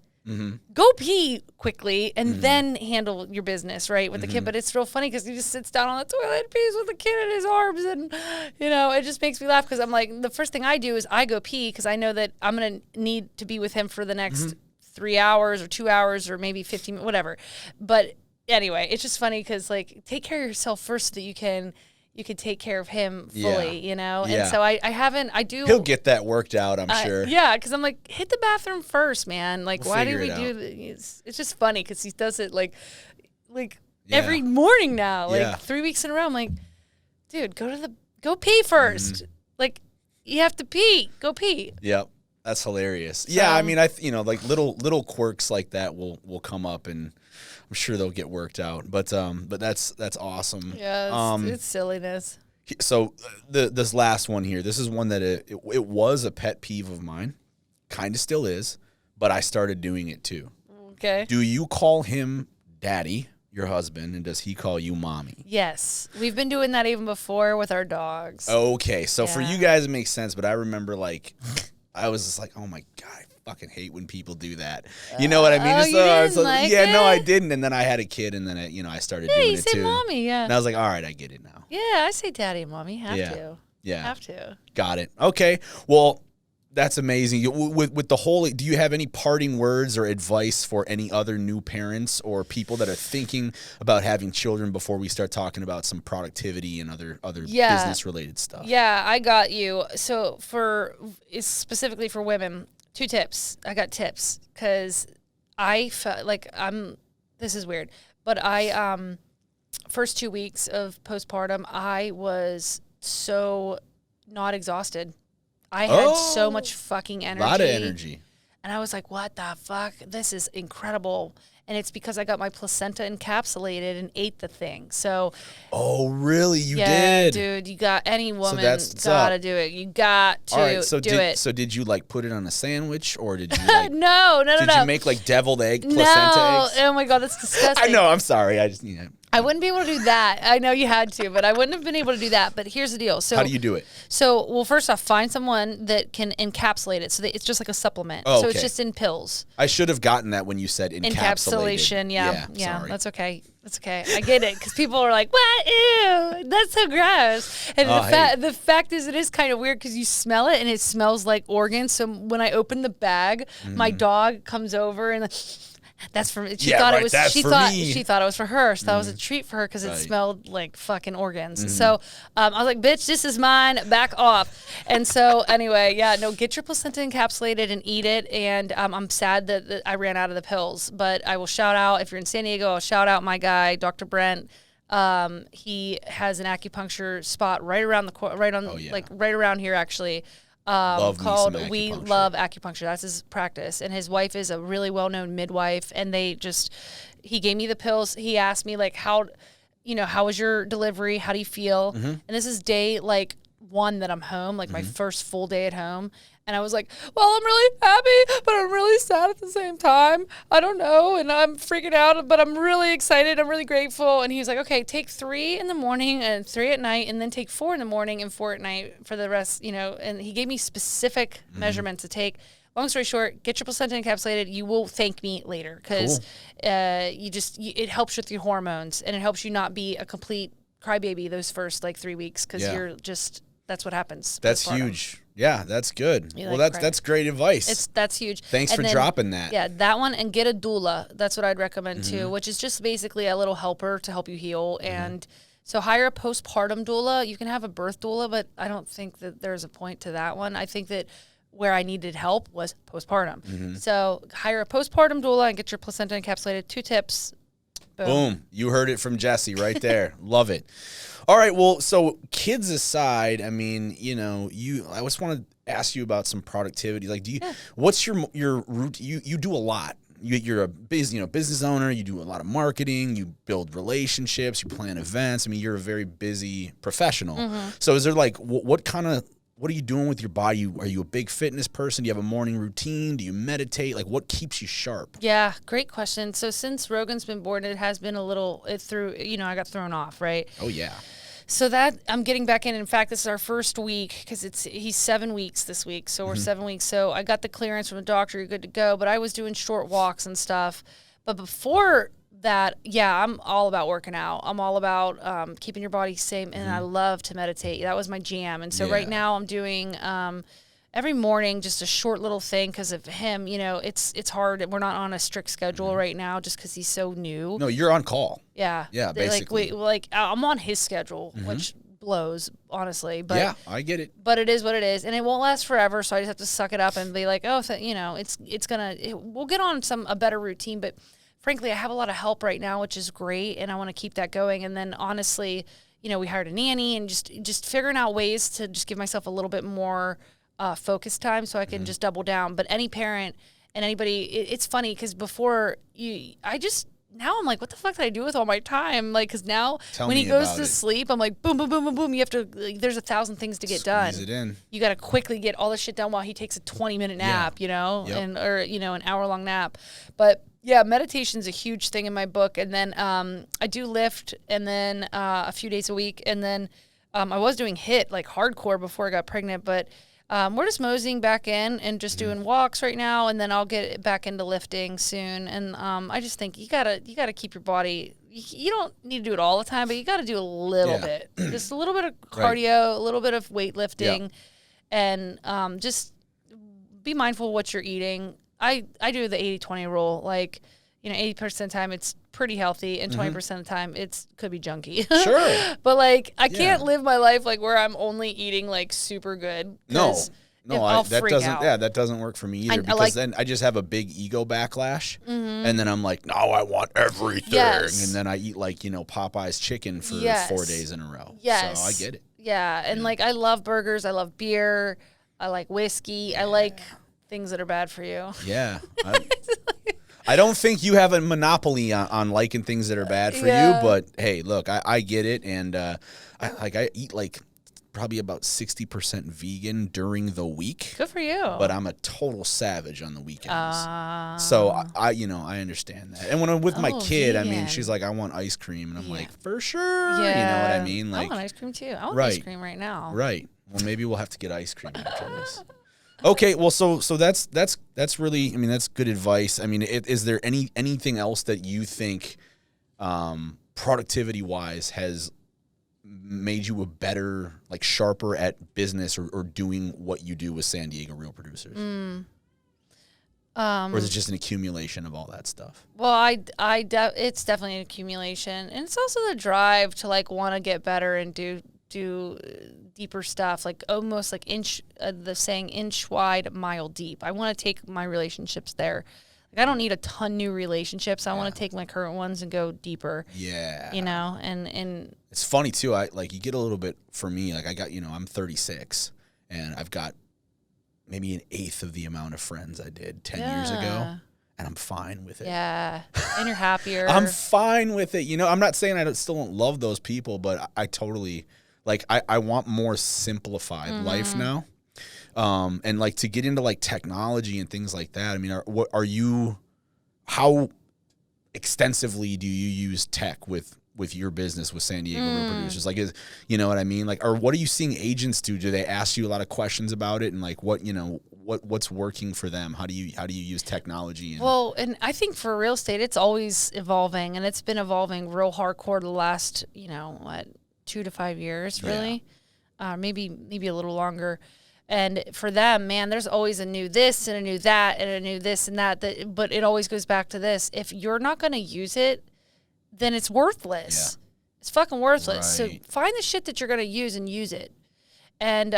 go pee quickly and then handle your business, right, with the kid. But it's real funny because he just sits down on the toilet and pees with the kid in his arms, and it just makes me laugh because I'm like, the first thing I do is I go pee because I know that I'm gonna need to be with him for the next 3 hours or 2 hours or maybe 15 minutes, whatever. But anyway, it's just funny because like take care of yourself first so that you can take care of him fully, And so I do. He'll get that worked out, I'm sure. Yeah, because I'm like, hit the bathroom first, man. Like, why do we do this? It's just funny because he does it like every morning now, like 3 weeks in a row. I'm like, dude, go pee first. Like, you have to pee. Go pee. Yep. That's hilarious. Yeah, I mean, like little quirks like that will come up, and I'm sure they'll get worked out. But that's awesome. Yeah, it's silliness. So this last one here, this is one that it was a pet peeve of mine, kind of still is, but I started doing it too. Okay. Do you call him daddy, your husband, and does he call you mommy? Yes, we've been doing that even before with our dogs. Okay, so for you guys it makes sense, but I remember like. I was just like, oh my God, I fucking hate when people do that. You know what I mean? You didn't like it? No, I didn't. And then I had a kid, and then I started doing you it say too. Mommy, yeah. And I was like, all right, I get it now. Yeah, I say daddy and mommy. Have to. Yeah. Have to. Got it. Okay. Well, that's amazing. With the whole, do you have any parting words or advice for any other new parents or people that are thinking about having children before we start talking about some productivity and other business related stuff? Yeah, I got you. So specifically for women, 2 tips. I got tips because I felt like this is weird, but first 2 weeks of postpartum, I was so not exhausted. I had so much fucking energy. A lot of energy. And I was like, what the fuck? This is incredible. And it's because I got my placenta encapsulated and ate the thing. So. Oh, really? You did? Yeah, dude. You got any woman gotta do it. You got to do it. So did you like put it on a sandwich or did you like, No. Did you make like deviled egg placenta eggs? Oh my God, that's disgusting. I know. I'm sorry. I just I wouldn't be able to do that. I know you had to, but I wouldn't have been able to do that. But here's the deal. So how do you do it? So, well, first off, find someone that can encapsulate it. So that it's just like a supplement. Oh, okay. So it's just in pills. I should have gotten that when you said encapsulated. Encapsulation, yeah. Sorry. That's okay. That's okay. I get it because people are like, "What? Ew, That's so gross. And the fact is, it is kind of weird because you smell it and it smells like organs. So when I open the bag, my dog comes over and that's for me. She thought it was. She thought it was for her. She thought it was a treat for her because it smelled like fucking organs. So I was like, "Bitch, this is mine. Back off." And so anyway, get your placenta encapsulated and eat it. And I'm sad that I ran out of the pills, but I will shout out if you're in San Diego. I'll shout out my guy, Dr. Brent. He has an acupuncture spot right around right around here actually. Called We Love Acupuncture. That's his practice, and his wife is a really well-known midwife, and he gave me the pills. He asked me like, how was your delivery? How do you feel? And this is day like 1 that I'm home, like my first full day at home. And I was like, well, I'm really happy, but I'm really sad at the same time. I don't know. And I'm freaking out, but I'm really excited. I'm really grateful. And he was like, okay, take 3 in the morning and 3 at night, and then take 4 in the morning and 4 at night for the rest, And he gave me specific measurements to take. Long story short, get your placenta encapsulated. You will thank me later because it helps with your hormones, and it helps you not be a complete crybaby those first like 3 weeks because you're just, that's what happens. That's huge. Yeah, that's good. That's great advice. That's huge. Thanks for dropping that. Yeah, that one, and get a doula. That's what I'd recommend too, which is just basically a little helper to help you heal. And so hire a postpartum doula. You can have a birth doula, but I don't think that there's a point to that one. I think that where I needed help was postpartum. So hire a postpartum doula and get your placenta encapsulated. 2 tips. Boom. You heard it from Jessie right there. Love it. All right. Well, so kids aside, I mean, I just want to ask you about some productivity. Like, what's your route? You do a lot. You're a business owner. You do a lot of marketing. You build relationships. You plan events. I mean, you're a very busy professional. So is there like, what are you doing with your body? Are you a big fitness person? Do you have a morning routine? Do you meditate? Like, what keeps you sharp? Yeah, great question. So since Rogan's been born, it has been I got thrown off, right? Oh, yeah. So that I'm getting back in. In fact, this is our first week because he's 7 weeks this week. So we're 7 weeks. So I got the clearance from the doctor. You're good to go. But I was doing short walks and stuff. But before that, I'm all about working out. I'm all about keeping your body safe, and I love to meditate. That was my jam. And so right now I'm doing every morning just a short little thing because of him. It's hard. We're not on a strict schedule right now just because he's so new. No, you're on call. Yeah. Yeah, basically. I'm on his schedule, which blows, honestly. But yeah, I get it. But it is what it is, and it won't last forever. So I just have to suck it up and be like, we'll get on a better routine, but. Frankly, I have a lot of help right now, which is great, and I want to keep that going. And then, honestly, we hired a nanny, and just figuring out ways to just give myself a little bit more focus time so I can just double down. But any parent and anybody, it's funny because now I'm like, what the fuck did I do with all my time? Like, because now when he goes to sleep, I'm like, boom, boom, boom, boom, boom. You have to, there's 1,000 things to get done. Squeeze it in. You got to quickly get all this shit done while he takes a 20-minute nap, or an hour-long nap. But yeah, meditation's a huge thing in my book. And then I do lift, and then a few days a week. And then I was doing HIIT, like hardcore before I got pregnant, but we're just moseying back in and just doing walks right now, and then I'll get back into lifting soon. And I just think you gotta keep your body. You don't need to do it all the time, but you got to do a little bit, just a little bit of cardio, a little bit of weightlifting, and just be mindful of what you're eating. I do the 80-20 rule. Like, 80% of the time it's pretty healthy, and 20% of the time could be junky. Sure. But like, I can't live my life like where I'm only eating like super good. No, that doesn't work for me either, because then I just have a big ego backlash, and then I'm like, no, I want everything, and then I eat like Popeye's chicken for 4 days in a row. Yes. So I get it. Yeah, and like I love burgers, I love beer, I like whiskey, I like things that are bad for you. Yeah. I don't think you have a monopoly on liking things that are bad for you, but hey, look, I get it, and I eat like probably about 60% vegan during the week. Good for you. But I'm a total savage on the weekends. So I understand that. And when I'm with my kid, vegan. I mean, she's like, I want ice cream, and I'm like, for sure. Yeah. You know what I mean? Like, I want ice cream too. I want ice cream right now. Right. Well, maybe we'll have to get ice cream after this. Okay, well, so that's really, I mean, that's good advice. I mean, is there anything else that you think, productivity wise, has made made you a better, like sharper at business or doing what you do with San Diego Real Producers? Or is it just an accumulation of all that stuff? Well, it's definitely an accumulation, and it's also the drive to like want to get better and do deeper stuff, like almost like the saying inch wide, mile deep. I want to take my relationships there. Like I don't need a ton new relationships. I want to take my current ones and go deeper. Yeah. You know, and it's funny too. I like you get a little bit for me. Like I got, I'm 36 and I've got maybe an eighth of the amount of friends I did 10 years ago. And I'm fine with it. Yeah. And you're happier. I'm fine with it. I'm not saying I still don't love those people, but I totally like, I want more simplified life now. And like to get into like technology and things like that. I mean, how extensively do you use tech with your business with San Diego Real Producers? Like, you know what I mean? Like, or what are you seeing agents do? Do they ask you a lot of questions about it? And like, what's working for them? How do you use technology? Well, and I think for real estate, it's always evolving, and it's been evolving real hardcore the last, 2 to 5 years, really, maybe a little longer. And for them, man, there's always a new this and a new that and a new this and that. But it always goes back to this: if you're not going to use it, then it's worthless. Yeah. It's fucking worthless. Right. So find the shit that you're going to use and use it. And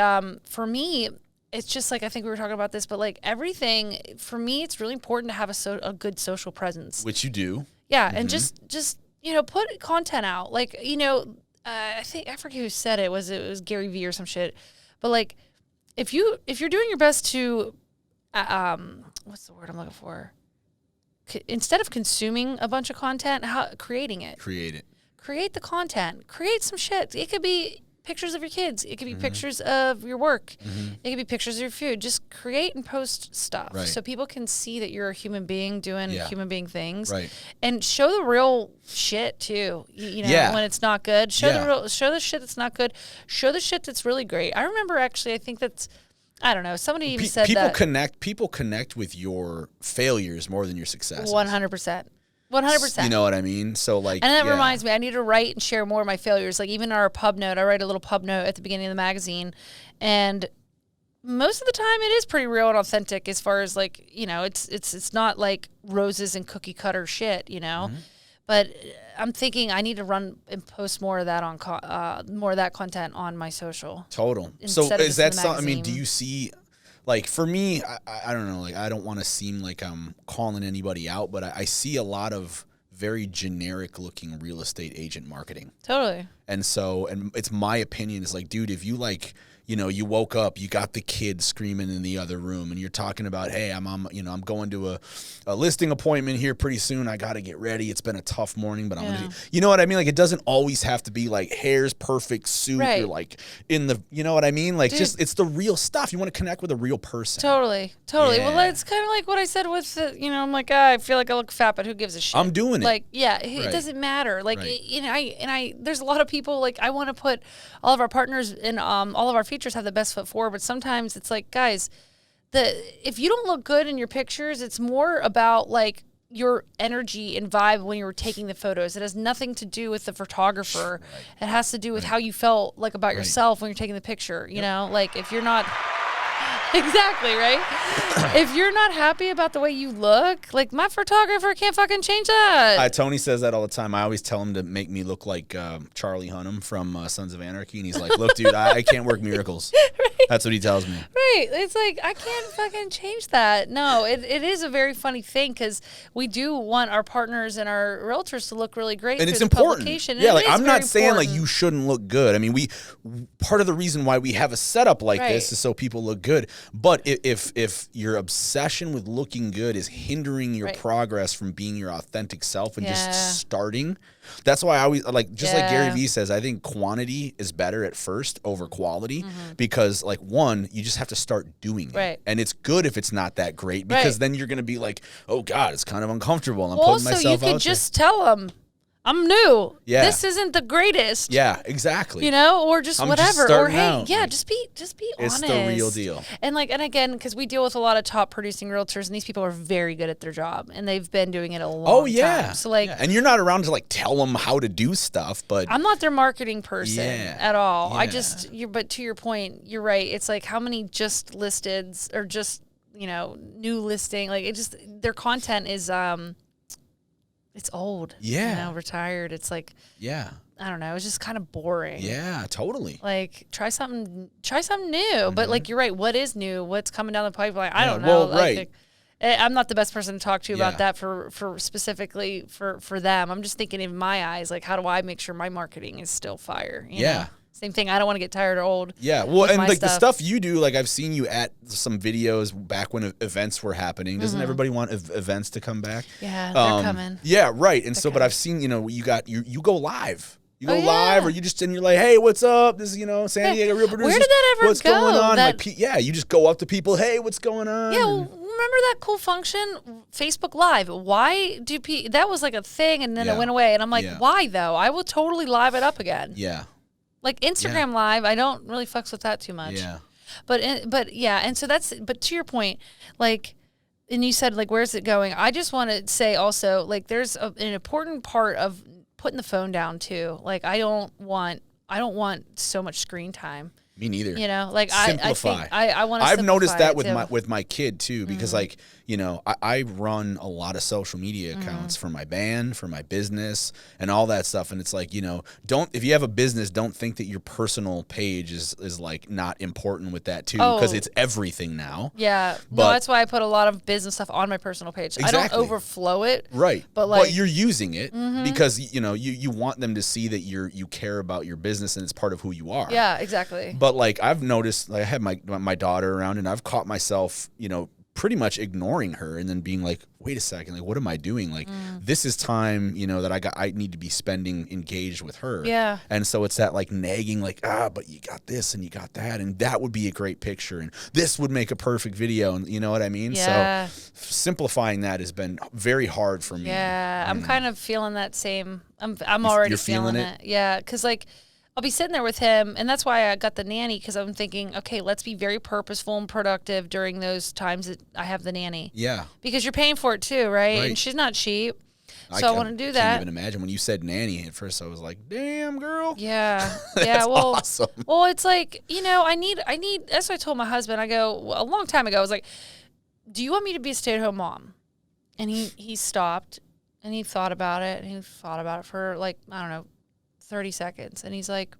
for me, it's just like, I think we were talking about this, but like everything, for me, it's really important to have a good social presence. Which you do. Yeah. And just put content out. Like, I forget who said it. It was Gary Vee or some shit. But like, if you're doing your best to, what's the word I'm looking for? Instead of consuming a bunch of content, creating it. Create it. Create the content. Create some shit. It could be pictures of your kids. It could be pictures of your work. It could be pictures of your food. Just create and post stuff so people can see that you're a human being doing human being things. Right. And show the real shit too. When it's not good. Show the shit that's not good. Show the shit that's really great. I remember actually, I think that's, I don't know, somebody even said that. People connect with your failures more than your successes. 100%. 100%. You know what I mean? So like, and that reminds me, I need to write and share more of my failures. Like even our pub note, I write a little pub note at the beginning of the magazine, and most of the time it is pretty real and authentic as far as like, it's not like roses and cookie cutter shit, But I'm thinking I need to run and post more of that on more of that content on my social. Total. So is that something? I mean, do you see? Like for me, I don't know. Like I don't want to seem like I'm calling anybody out, but I see a lot of very generic looking real estate agent marketing. Totally. And it's my opinion. It's like, dude, if you like, you woke up, you got the kid screaming in the other room, and you're talking about, hey, I'm going to a listing appointment here pretty soon. I got to get ready. It's been a tough morning, but I'm going to, you know what I mean? Like, it doesn't always have to be like hair's perfect suit. Right. You're like in the, you know what I mean? Like, dude, it's the real stuff. You want to connect with a real person. Totally. Yeah. Well, it's kind of like what I said with, I'm like, I feel like I look fat, but who gives a shit? I'm doing it. Like, it doesn't matter. Like, there's a lot of people, like, I want to put all of our partners in all of our features have the best foot forward, but sometimes it's like, guys, if you don't look good in your pictures, it's more about like your energy and vibe when you were taking the photos. It has nothing to do with the photographer. Right. It has to do with how you felt like about yourself when you're taking the picture. You know, like if you're not exactly, right? If you're not happy about the way you look, like my photographer can't fucking change that. Tony says that all the time. I always tell him to make me look like Charlie Hunnam from Sons of Anarchy. And he's like, look, dude, I can't work miracles. Right. That's what he tells me. Right. It's like, I can't fucking change that. No, it is a very funny thing because we do want our partners and our realtors to look really great. And it's important. Yeah, like I'm not saying like you shouldn't look good. I mean, part of the reason why we have a setup like this is so people look good. But if your obsession with looking good is hindering your progress from being your authentic self and just starting, that's why I always like like Gary Vee says, I think quantity is better at first over quality because like one, you just have to start doing it. And it's good if it's not that great because then you're going to be like, oh God, it's kind of uncomfortable. And I'm putting myself out there. Also, you could just tell them, I'm new. Yeah. This isn't the greatest. Yeah, exactly. You know, or just whatever. Or hey, out. yeah, just be honest. It's the real deal. And again, because we deal with a lot of top producing realtors, and these people are very good at their job, and they've been doing it a long time. So and you're not around to tell them how to do stuff, but I'm not their marketing person at all. Yeah. I just, but to your point, you're right. It's like how many just listed or just new listing. Like it just their content is it's old. Yeah. Retired. It's like yeah. I don't know. It's just kind of boring. Yeah, totally. Like try something new. But you're right. What is new? What's coming down the pipeline? I don't know. Well, right. I'm not the best person to talk to about that for specifically for them. I'm just thinking in my eyes, like how do I make sure my marketing is still fire? You know? Same thing. I don't want to get tired or old. Yeah. Well, and the stuff you do, I've seen you at some videos back when events were happening. Doesn't everybody want events to come back? Yeah, they're coming. Yeah, right. And but I've seen, you go live. You go live, or you just, and you're like, hey, what's up? This is, San Diego Real Producers. Where did that ever what's go? Going on? You just go up to people, hey, what's going on? Yeah, well, remember that cool function, Facebook Live? Why do that was like a thing, and then it went away. And I'm like, why though? I will totally live it up again. Yeah. Like Instagram Live, I don't really fucks with that too much. Yeah. But yeah, and so but to your point, and you said where's it going? I just want to say also there's an important part of putting the phone down too. I don't want so much screen time. Me neither. Simplify. I want to. I've noticed that with my kid too, because I run a lot of social media accounts for my band, for my business, and all that stuff. And it's if you have a business, don't think that your personal page is not important with that too, because it's everything now. Yeah, no, that's why I put a lot of business stuff on my personal page. Exactly. I don't overflow it, right? But you're using it because you want them to see that you care about your business and it's part of who you are. Yeah, exactly. But I've noticed, I had my daughter around, and I've caught myself, pretty much ignoring her, and then being like, wait a second, what am I doing? This is time, that I need to be spending engaged with her. Yeah. And so it's that nagging, but you got this and you got that, and that would be a great picture, and this would make a perfect video, and you know what I mean? Yeah. So simplifying that has been very hard for me. Yeah, I'm kind of feeling that same. I'm already feeling it. Yeah, because I'll be sitting there with him, and that's why I got the nanny, because I'm thinking, okay, let's be very purposeful and productive during those times that I have the nanny. Yeah. Because you're paying for it too, right? And she's not cheap. So I want to do that. I can't even imagine. When you said nanny at first, I was like, damn, girl. Yeah. That's awesome. Well, it's I need, that's what I told my husband. I go, a long time ago, I was like, do you want me to be a stay-at-home mom? And he stopped, and he thought about it, and he thought about it for I don't know, 30 seconds, and he's like,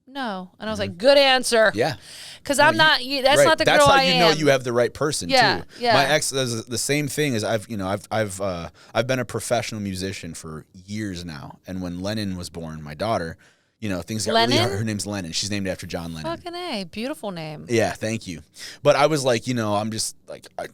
no. And I was like, good answer. Yeah. Because I'm not, that's not the girl I am. That's how you have the right person too. Yeah. My ex does the same thing. As I've been a professional musician for years now. And when Lennon was born, my daughter, things got really hard. Her name's Lennon. She's named after John Lennon. Fucking A. Beautiful name. Yeah, thank you. But I was like, I'm just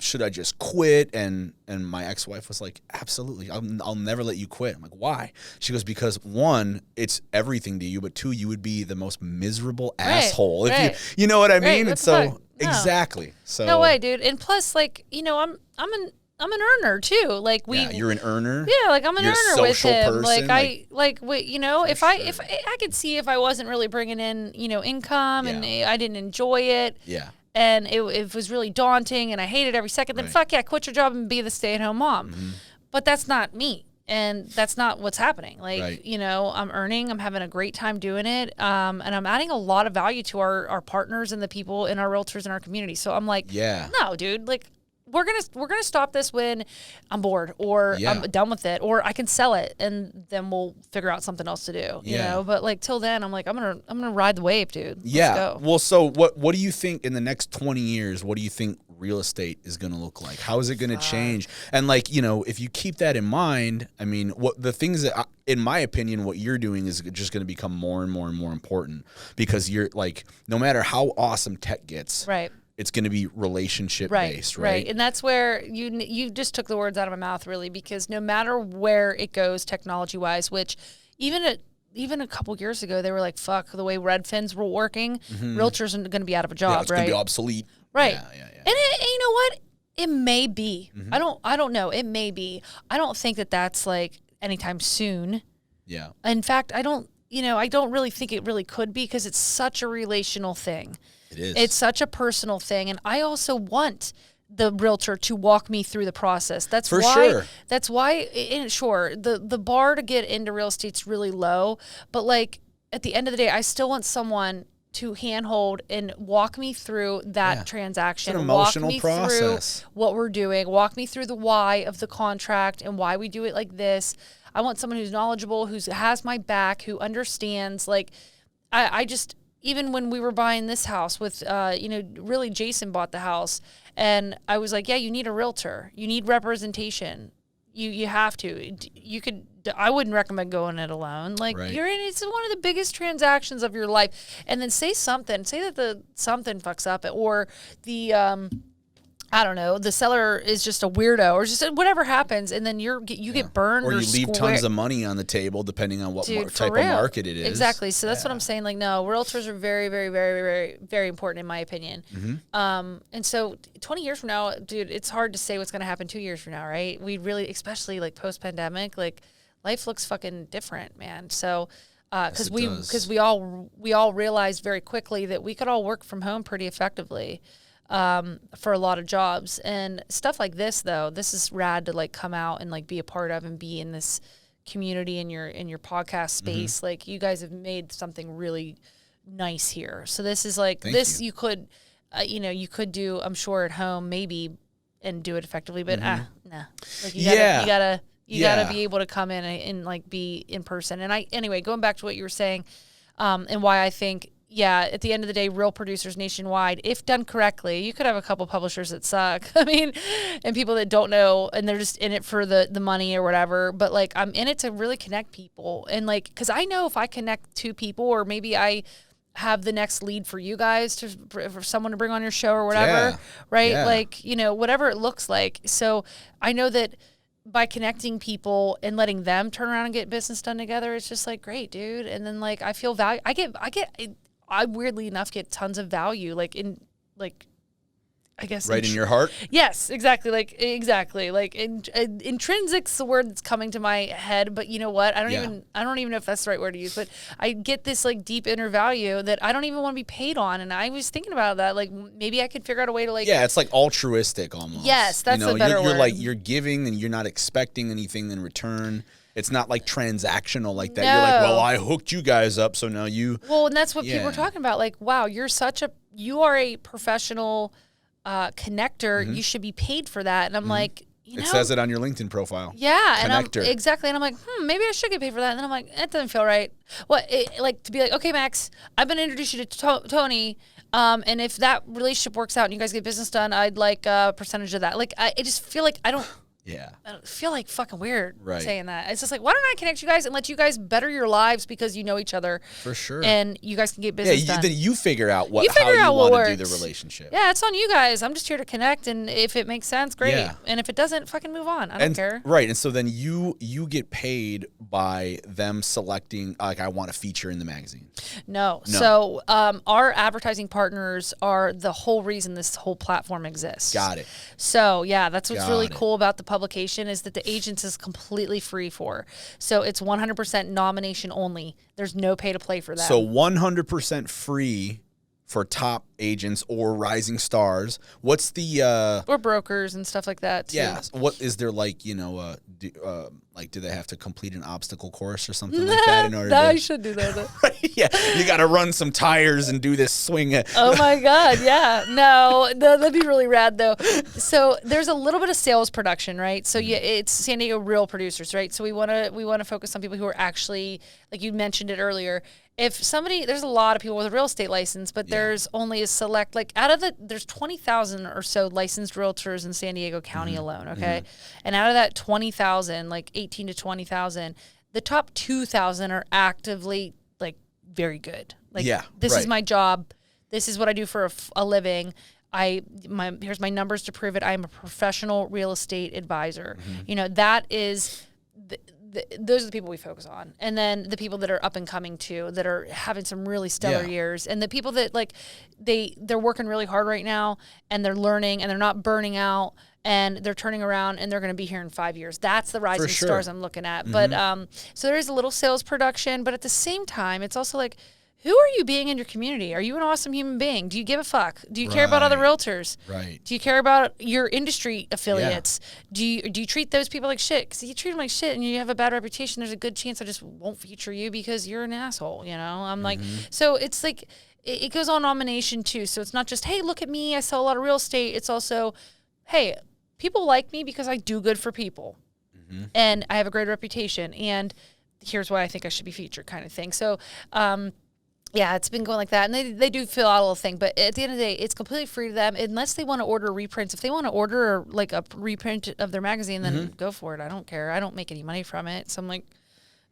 should I just quit? And my ex-wife was like, absolutely. I'll never let you quit. I'm like, why? She goes, because one, it's everything to you, but two, you would be the most miserable asshole. If you know what I mean? And so exactly. So no way, dude. And plus, I'm an earner too. You're an earner. Yeah, I'm an earner with him. Person, if I could see if I wasn't really bringing in, income and I didn't enjoy it. Yeah. And it was really daunting and I hated every second. Then fuck yeah, quit your job and be the stay-at-home mom. Mm-hmm. But that's not me. And that's not what's happening. I'm earning, I'm having a great time doing it. And I'm adding a lot of value to our partners and the people and our realtors in our community. So I'm like, no, dude, we're gonna stop this when I'm bored or I'm done with it or I can sell it and then we'll figure out something else to do. You know, but till then I'm gonna ride the wave, dude. Let's go. Well, so what do you think in the next 20 years? What do you think real estate is gonna look like? How is it gonna change? And if you keep that in mind, I mean, what the things that in my opinion, what you're doing is just gonna become more and more and more important because you're no matter how awesome tech gets, right? It's going to be relationship based, right? Right, and that's where you just took the words out of my mouth, really, because no matter where it goes technology wise, which even a couple years ago they were like, "Fuck the way Redfins were working, realtors are going to be out of a job, it's going to be obsolete." Right, yeah. And you know what? It may be. I don't know. It may be. I don't think that that's anytime soon. Yeah. In fact, I don't really think it really could be, because it's such a relational thing. It is. It's such a personal thing. And I also want the realtor to walk me through the process. That's For why, sure. That's why, and sure, the bar to get into real estate's really low, but like at the end of the day, I still want someone to handhold and walk me through that transaction. It's an emotional walk me process. through what we're doing. Walk me through the why of the contract and why we do it like this. I want someone who's knowledgeable, who has my back, who understands. Like, I just, even when we were buying this house with, really Jason bought the house, and I was like, yeah, you need a realtor. You need representation. You have to. You could. I wouldn't recommend going it alone. Like, it's one of the biggest transactions of your life. And then say that something fucks up, or the I don't know, the seller is just a weirdo, or just whatever happens, and then you get burned, or you leave tons of money on the table, depending on what type of market it is. Exactly. So that's what I'm saying. Like, no, realtors are very, very, very, very, very important in my opinion. And so 20 years from now, dude, it's hard to say what's going to happen 2 years from now, right? We really, especially like post pandemic, like life looks fucking different, man. So. Because we all realized very quickly that we could all work from home pretty effectively. For a lot of jobs and stuff like this, though, this is rad to like come out and like be a part of and be in this community in your podcast space. Like, you guys have made something really nice here. So this is like you could, you could do, I'm sure, at home maybe and do it effectively, but nah. Like you gotta be able to come in and like be in person. And anyway, going back to what you were saying, and why I think. Yeah, at the end of the day, real producers nationwide, if done correctly, you could have a couple publishers that suck. I mean, and people that don't know, and they're just in it for the money or whatever. But like, I'm in it to really connect people. And like, because I know if I connect two people, or maybe I have the next lead for you guys for someone to bring on your show or whatever, right? Yeah. Like, whatever it looks like. So I know that by connecting people and letting them turn around and get business done together, it's just like, great, dude. And then like, I feel value. I weirdly enough get tons of value, like in, like, I guess. Right in your heart? Yes, exactly. Like, intrinsic's the word that's coming to my head, but you know what? I don't even know if that's the right word to use, but I get this like deep inner value that I don't even want to be paid on. And I was thinking about that, like maybe I could figure out a way to like. Yeah, it's like altruistic almost. Yes, that's a better word. You're like, you're giving and you're not expecting anything in return. It's not like transactional like that. No. You're like, well, I hooked you guys up, so now you. Well, and that's what people are talking about. Like, wow, you are a professional connector. You should be paid for that. And I'm like, it says it on your LinkedIn profile. Yeah, connector. Exactly. And I'm like, maybe I should get paid for that. And then I'm like, that doesn't feel right. Like to be like, okay, Max, I'm gonna introduce you to Tony. And if that relationship works out and you guys get business done, I'd like a percentage of that. Like, I just feel like I don't. Yeah. I feel like fucking weird saying that. It's just like, why don't I connect you guys and let you guys better your lives because you know each other. For sure. And you guys can get business done. Then you figure out how you want to do the relationship. Yeah, it's on you guys. I'm just here to connect, and if it makes sense, great. Yeah. And if it doesn't, fucking move on. I don't care. Right. And so then you get paid by them selecting, like, I want a feature in the magazine. No. So our advertising partners are the whole reason this whole platform exists. Got it. So yeah, that's what's really cool about the publication is that the agents is completely free for. So it's 100% nomination only. There's no pay to play for that. So 100% free for top agents or rising stars. What's the or brokers and stuff like that too. Yeah. What is there like, do they have to complete an obstacle course or something like that in order to I should do that. Right? Yeah. You got to run some tires and do this swing. Oh my god, yeah. No, that'd be really rad though. So there's a little bit of sales production, right? So yeah, it's San Diego real producers, right? So we want to focus on people who are actually, like you mentioned it earlier, if somebody, there's a lot of people with a real estate license, but there's only a select, like there's 20,000 or so licensed realtors in San Diego County alone, okay? And out of that 20,000, like 18 to 20,000, the top 2,000 are actively like very good. Like, this is my job. This is what I do for a living. Here's my numbers to prove it. I'm a professional real estate advisor. That is those are the people we focus on. And then the people that are up and coming too, that are having some really stellar years. And the people that like, they're working really hard right now and they're learning and they're not burning out and they're turning around and they're going to be here in 5 years. That's the rising stars I'm looking at. But, so there is a little sales production, but at the same time, it's also like, who are you being in your community? Are you an awesome human being? Do you give a fuck? Do you care about other realtors? Right. Do you care about your industry affiliates? Do you treat those people like shit? Because if you treat them like shit and you have a bad reputation, there's a good chance I just won't feature you because you're an asshole, you know? I'm like, so it's like, it goes on nomination too. So it's not just, hey, look at me, I sell a lot of real estate. It's also, hey, people like me because I do good for people. And I have a great reputation. And here's why I think I should be featured kind of thing. So, yeah, it's been going like that. And they do fill out a little thing. But at the end of the day, it's completely free to them unless they want to order reprints. If they want to order like a reprint of their magazine, then go for it. I don't care. I don't make any money from it. So I'm like,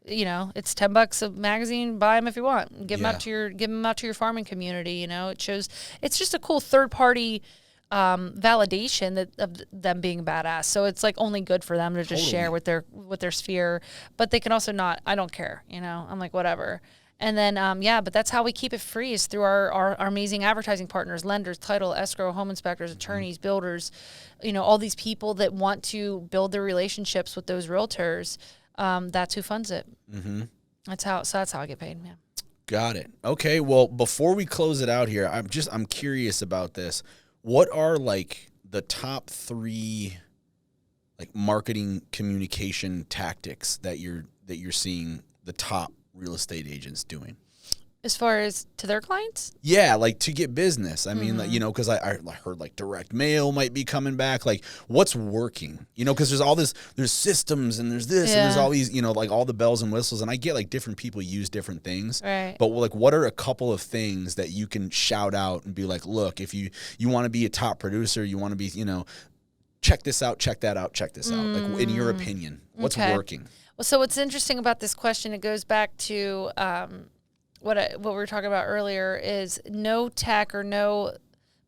you know, it's $10 a magazine. Buy them if you want. Give them out to your farming community. You know, it shows. It's just a cool third party validation of them being badass. So it's like only good for them to just share with their sphere. But they can also not. I don't care. You know, I'm like whatever. And then, but that's how we keep it free is through our amazing advertising partners, lenders, title, escrow, home inspectors, attorneys, builders, you know, all these people that want to build their relationships with those realtors. That's who funds it. That's how I get paid. Yeah. Got it. Okay. Well, before we close it out here, I'm curious about this. What are like the top 3 like marketing communication tactics that you're seeing the top real estate agents doing? As far as to their clients? Yeah, like to get business. I mean, like, you know, because I heard like direct mail might be coming back. Like, what's working? You know, because there's systems and there's this and there's all these, you know, like all the bells and whistles. And I get like different people use different things. Right. But like, what are a couple of things that you can shout out and be like, look, if you want to be a top producer, you want to be, you know, check this out, check that out, check this out. Like, in your opinion, what's working? Well, so what's interesting about this question, it goes back to what we were talking about earlier is no tech or no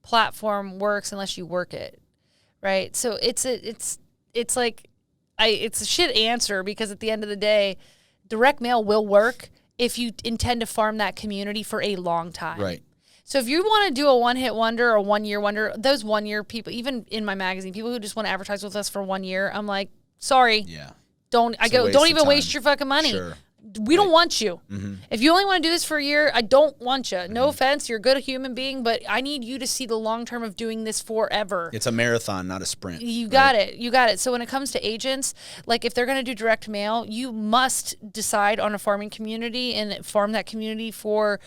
platform works unless you work it, right? So it's like it's a shit answer because at the end of the day, direct mail will work if you intend to farm that community for a long time. Right. So if you want to do a one-hit wonder or one-year wonder, those one-year people, even in my magazine, people who just want to advertise with us for 1 year, I'm like, sorry. Yeah. Don't even waste your fucking money. Sure. We don't want you. If you only want to do this for a year, I don't want you. No offense, you're a good human being, but I need you to see the long term of doing this forever. It's a marathon, not a sprint. You got it. You got it. So when it comes to agents, like if they're going to do direct mail, you must decide on a farming community and farm that community for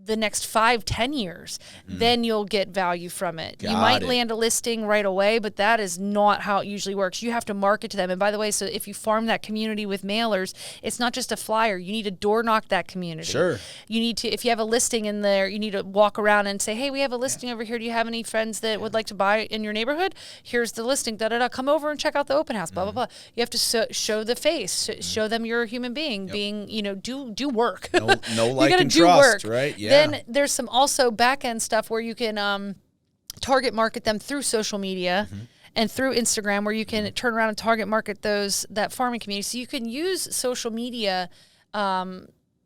the next 5-10 years, then you'll get value from it. You might land a listing right away, but that is not how it usually works. You have to market to them. And by the way, so if you farm that community with mailers, it's not just a flyer. You need to door knock that community. Sure. You need to, if you have a listing in there, you need to walk around and say, hey, we have a listing over here. Do you have any friends that would like to buy in your neighborhood? Here's the listing. Come over and check out the open house. Blah blah blah. You have to show the face. Show them you're a human being. Being, you know, do work. No like and trust, right? Yeah. Then there's some also back end stuff where you can target market them through social media and through Instagram, where you can turn around and target market that farming community. So you can use social media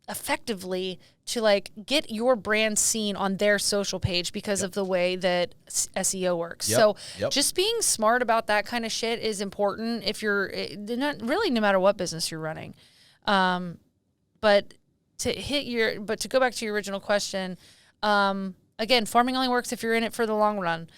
effectively to like get your brand seen on their social page because of the way that SEO works. So just being smart about that kind of shit is important if you're not really, no matter what business you're running. But to go back to your original question, again, farming only works if you're in it for the long run.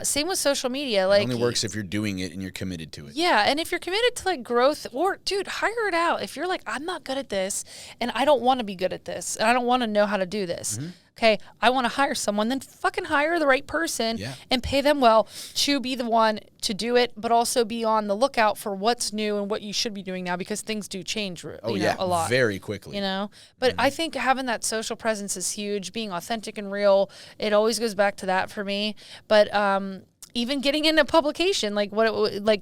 Same with social media. Like, it only works if you're doing it and you're committed to it. Yeah, and if you're committed to like growth, or dude, hire it out. If you're like, I'm not good at this, and I don't want to be good at this, and I don't want to know how to do this. Okay, I want to hire someone, then fucking hire the right person and pay them well to be the one to do it, but also be on the lookout for what's new and what you should be doing now, because things do change a lot. Very quickly. You know? But I think having that social presence is huge, being authentic and real. It always goes back to that for me. But even getting into publication,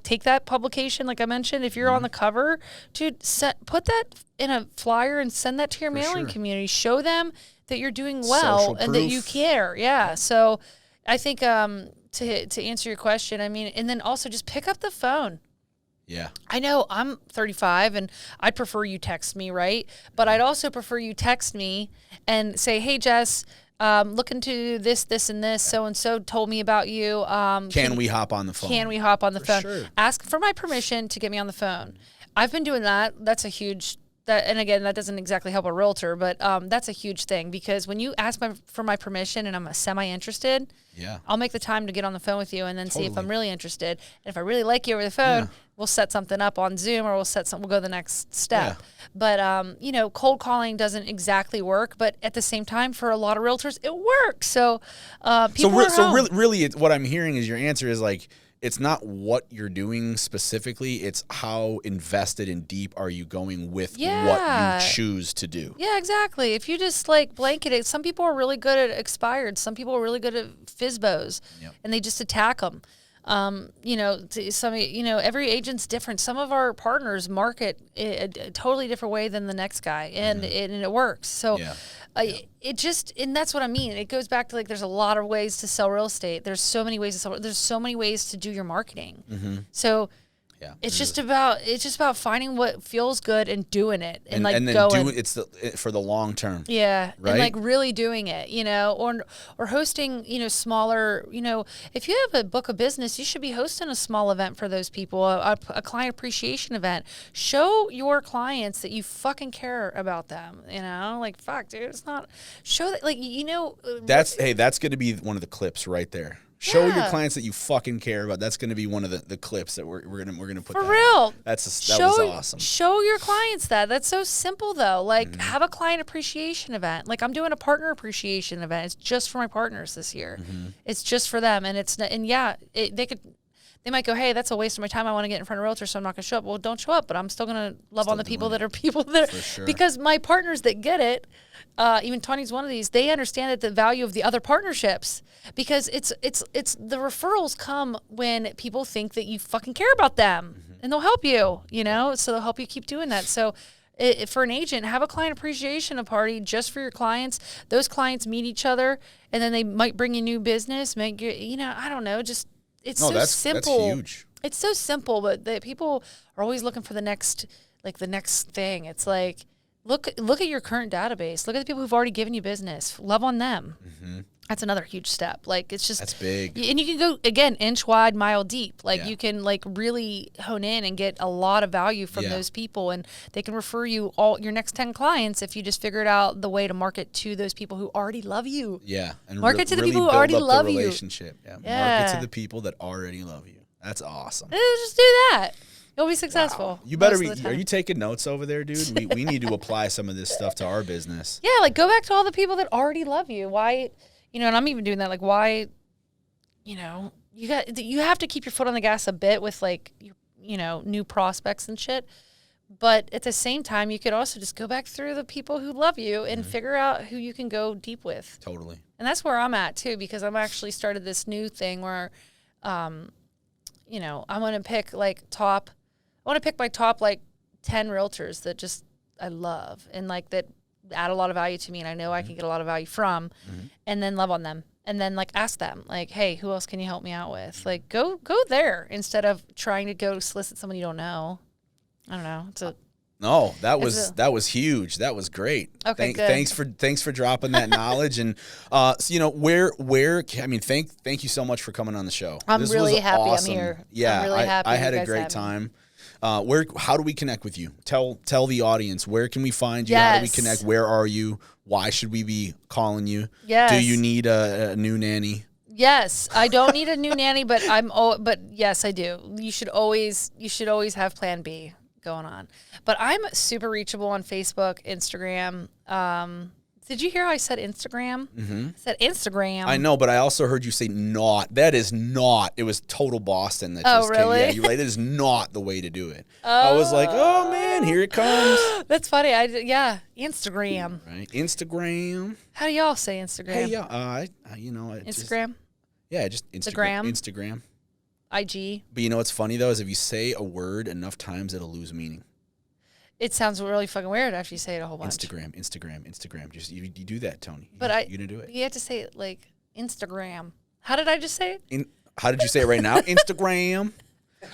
take that publication, like I mentioned, if you're on the cover, dude, put that in a flyer and send that to your mailing community. Show them that you're doing well and that you care. Yeah. So I think to answer your question, I mean, and then also just pick up the phone. Yeah. I know I'm 35 and I'd prefer you text me, right? But I'd also prefer you text me and say, hey, Jess, look into this, and this. So-and-so told me about you. Can we hop on the phone? Can we hop on the phone? Sure. Ask for my permission to get me on the phone. I've been doing that. That's a huge... and again, that doesn't exactly help a realtor, but that's a huge thing because when you ask for my permission and I'm semi-interested, I'll make the time to get on the phone with you and then see if I'm really interested. And if I really like you over the phone, we'll set something up on Zoom or we'll go to the next step. Yeah. But, you know, people doesn't exactly work, but at the same time, for a lot of realtors, it works. So really, what I'm hearing is your answer is like, it's not what you're doing specifically. It's how invested and deep are you going with what you choose to do. Yeah, exactly. If you just like blanket it, some people are really good at expired. Some people are really good at FSBOs, and they just attack them. You know, every agent's different. Some of our partners market a totally different way than the next guy, and it works. So. It just, and that's what I mean. It goes back to like, there's a lot of ways to sell real estate. There's so many ways to sell. There's so many ways to do your marketing. So it's just about finding what feels good and doing it and like then going. For the long term. Yeah. Right? And like really doing it, you know, or hosting, you know, smaller, you know, if you have a book of business, you should be hosting a small event for those people, a client appreciation event. Show your clients that you fucking care about them, you know, like, fuck, dude, it's not, show that, like, you know. That's going to be one of the clips right there. Show your clients that you fucking care about. That's going to be one of the clips that we're gonna put. For real. That was awesome. Show your clients that. That's so simple though. Like have a client appreciation event. Like I'm doing a partner appreciation event. It's just for my partners this year. It's just for them, and they might go, hey, that's a waste of my time. I want to get in front of realtors, so I'm not going to show up. Well, don't show up, but I'm still going to love on the people that For sure. Because my partners that get it, even Tony's one of these, they understand that the value of the other partnerships, because it's the referrals come when people think that you fucking care about them and they'll help you, you know, so they'll help you keep doing that. So for an agent, have a client appreciation party just for your clients. Those clients meet each other, and then they might bring you new business, I don't know, just... It's simple. That's huge. It's so simple, but people are always looking for the next thing. It's like, look at your current database. Look at the people who've already given you business. Love on them. That's another huge step. Like, it's just... That's big. And you can go, again, inch wide, mile deep. Like, you can, like, really hone in and get a lot of value from those people. And they can refer you all your next 10 clients if you just figured out the way to market to those people who already love you. Yeah. And market to the really people who already love you. Relationship. Yeah. Market to the people that already love you. That's awesome. Just do that. You'll be successful. Wow. You better be. Are you taking notes over there, dude? We need to apply some of this stuff to our business. Yeah, like go back to all the people that already love you. Why... You know, and I'm even doing that. Like, why, you know, you have to keep your foot on the gas a bit with, like, you know, new prospects and shit. But at the same time, you could also just go back through the people who love you and figure out who you can go deep with. Totally. And that's where I'm at, too, because I'm actually started this new thing where, you know, I want to pick, like, my top, like, 10 realtors that just I love and, like, that add a lot of value to me, and I know I can get a lot of value from, and then love on them, and then like ask them, like, hey, who else can you help me out with? Like, go there instead of trying to go solicit someone you don't know. I don't know. No, that was huge. That was great. Okay, good. Thanks for dropping that knowledge, and so, you know, where I mean, thank you so much for coming on the show. I'm really happy awesome. I'm here. Yeah, I'm really happy I had a great time. How do we connect with you? Tell the audience, where can we find you? Yes. How do we connect? Where are you? Why should we be calling you? Yes. Do you need a new nanny? Yes, I don't need a new nanny, but but yes, I do. You should always have plan B going on. But I'm super reachable on Facebook, Instagram. Did you hear how I said Instagram? I said Instagram. I know, but I also heard you say not. That is not. It was total Boston. That just really? Came. Yeah, you're right. It is not the way to do it. I was like, oh, man, here it comes. That's funny. Instagram. Right. Instagram. How do y'all say Instagram? Hey, yeah. Instagram? Just Instagram. Instagram. IG. But you know what's funny, though, is if you say a word enough times, it'll lose meaning. It sounds really fucking weird after you say it a whole bunch. Instagram. Just you do that, Tony. But you're gonna do it. You have to say it like Instagram. How did I just say it? How did you say it right now? Instagram.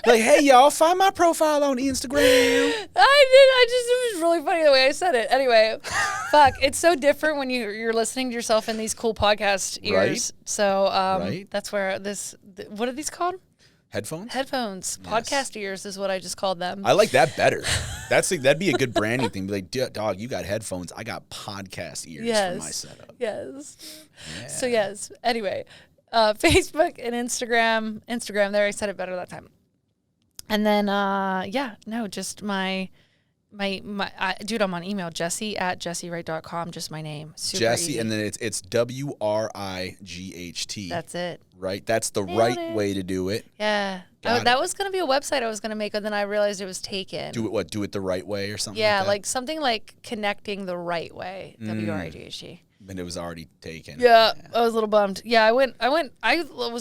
Like, hey, y'all, find my profile on Instagram. It was really funny the way I said it. Anyway, fuck, it's so different when you're listening to yourself in these cool podcast ears. Right. So that's where what are these called? Headphones? Headphones. Yes. Podcast ears is what I just called them. I like that better. That'd be a good branding thing. Be like, dog, you got headphones. I got podcast ears for my setup. Yes. Yeah. So yes. Anyway, Facebook and Instagram. There, I said it better that time. And then just my dude, I'm on email, Jessie@jessiewright.com, just my name. Super Jessie, easy. and then it's WRIGHT. That's it. Right? That's the right way to do it. Yeah. That was going to be a website I was going to make, and then I realized it was taken. Do it the right way or something? Yeah, like that? like something like connecting the right way. WRIGHT. And it was already taken. Yeah, I was a little bummed. Yeah, I was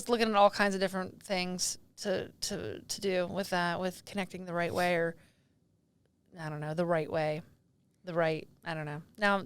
looking at all kinds of different things to do with that, with connecting the right way, or I don't know, the right way. I don't know. Now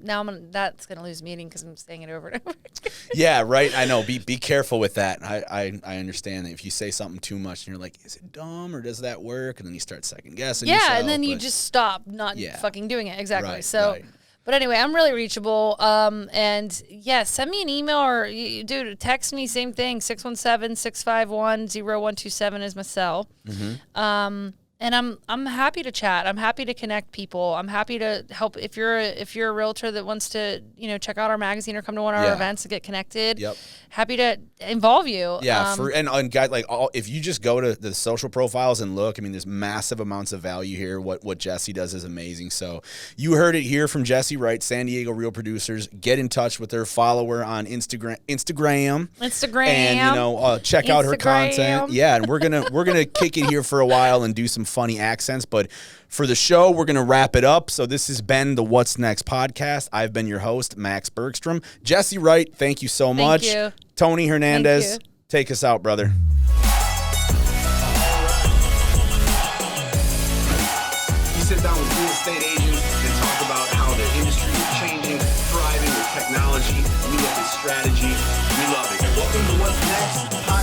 that's going to lose meaning because I'm saying it over and over again. Yeah, right. I know. Be careful with that. I understand that if you say something too much and you're like, is it dumb or does that work? And then you start second guessing yourself. And then you just stop not fucking doing it. Exactly. Right, so, right. But anyway, I'm really reachable. And yeah, send me an email or dude, text me. Same thing. 617-651-0127 is my cell. Mm-hmm. And I'm happy to chat. I'm happy to connect people. I'm happy to help if you're a realtor that wants to check out our magazine or come to one of our events to get connected. Yep. Happy to involve you. Yeah. And guys, like if you just go to the social profiles and look, I mean, there's massive amounts of value here. What Jessie does is amazing. So you heard it here from Jessie Wright, San Diego Real Producers. Get in touch with her. Follow her on Instagram. And check out her content. Yeah. And we're gonna kick it here for a while and do some funny accents, but for the show we're gonna wrap it up. So this has been the What's Next podcast. I've been your host, Max Bergstrom. Jessie Wright, thank you so much. Thank you. Tony Hernandez, take us out, brother. We sit down with real estate agents and talk about how the industry is changing, thriving with technology. We look at strategy. We love it. Welcome to What's Next podcast.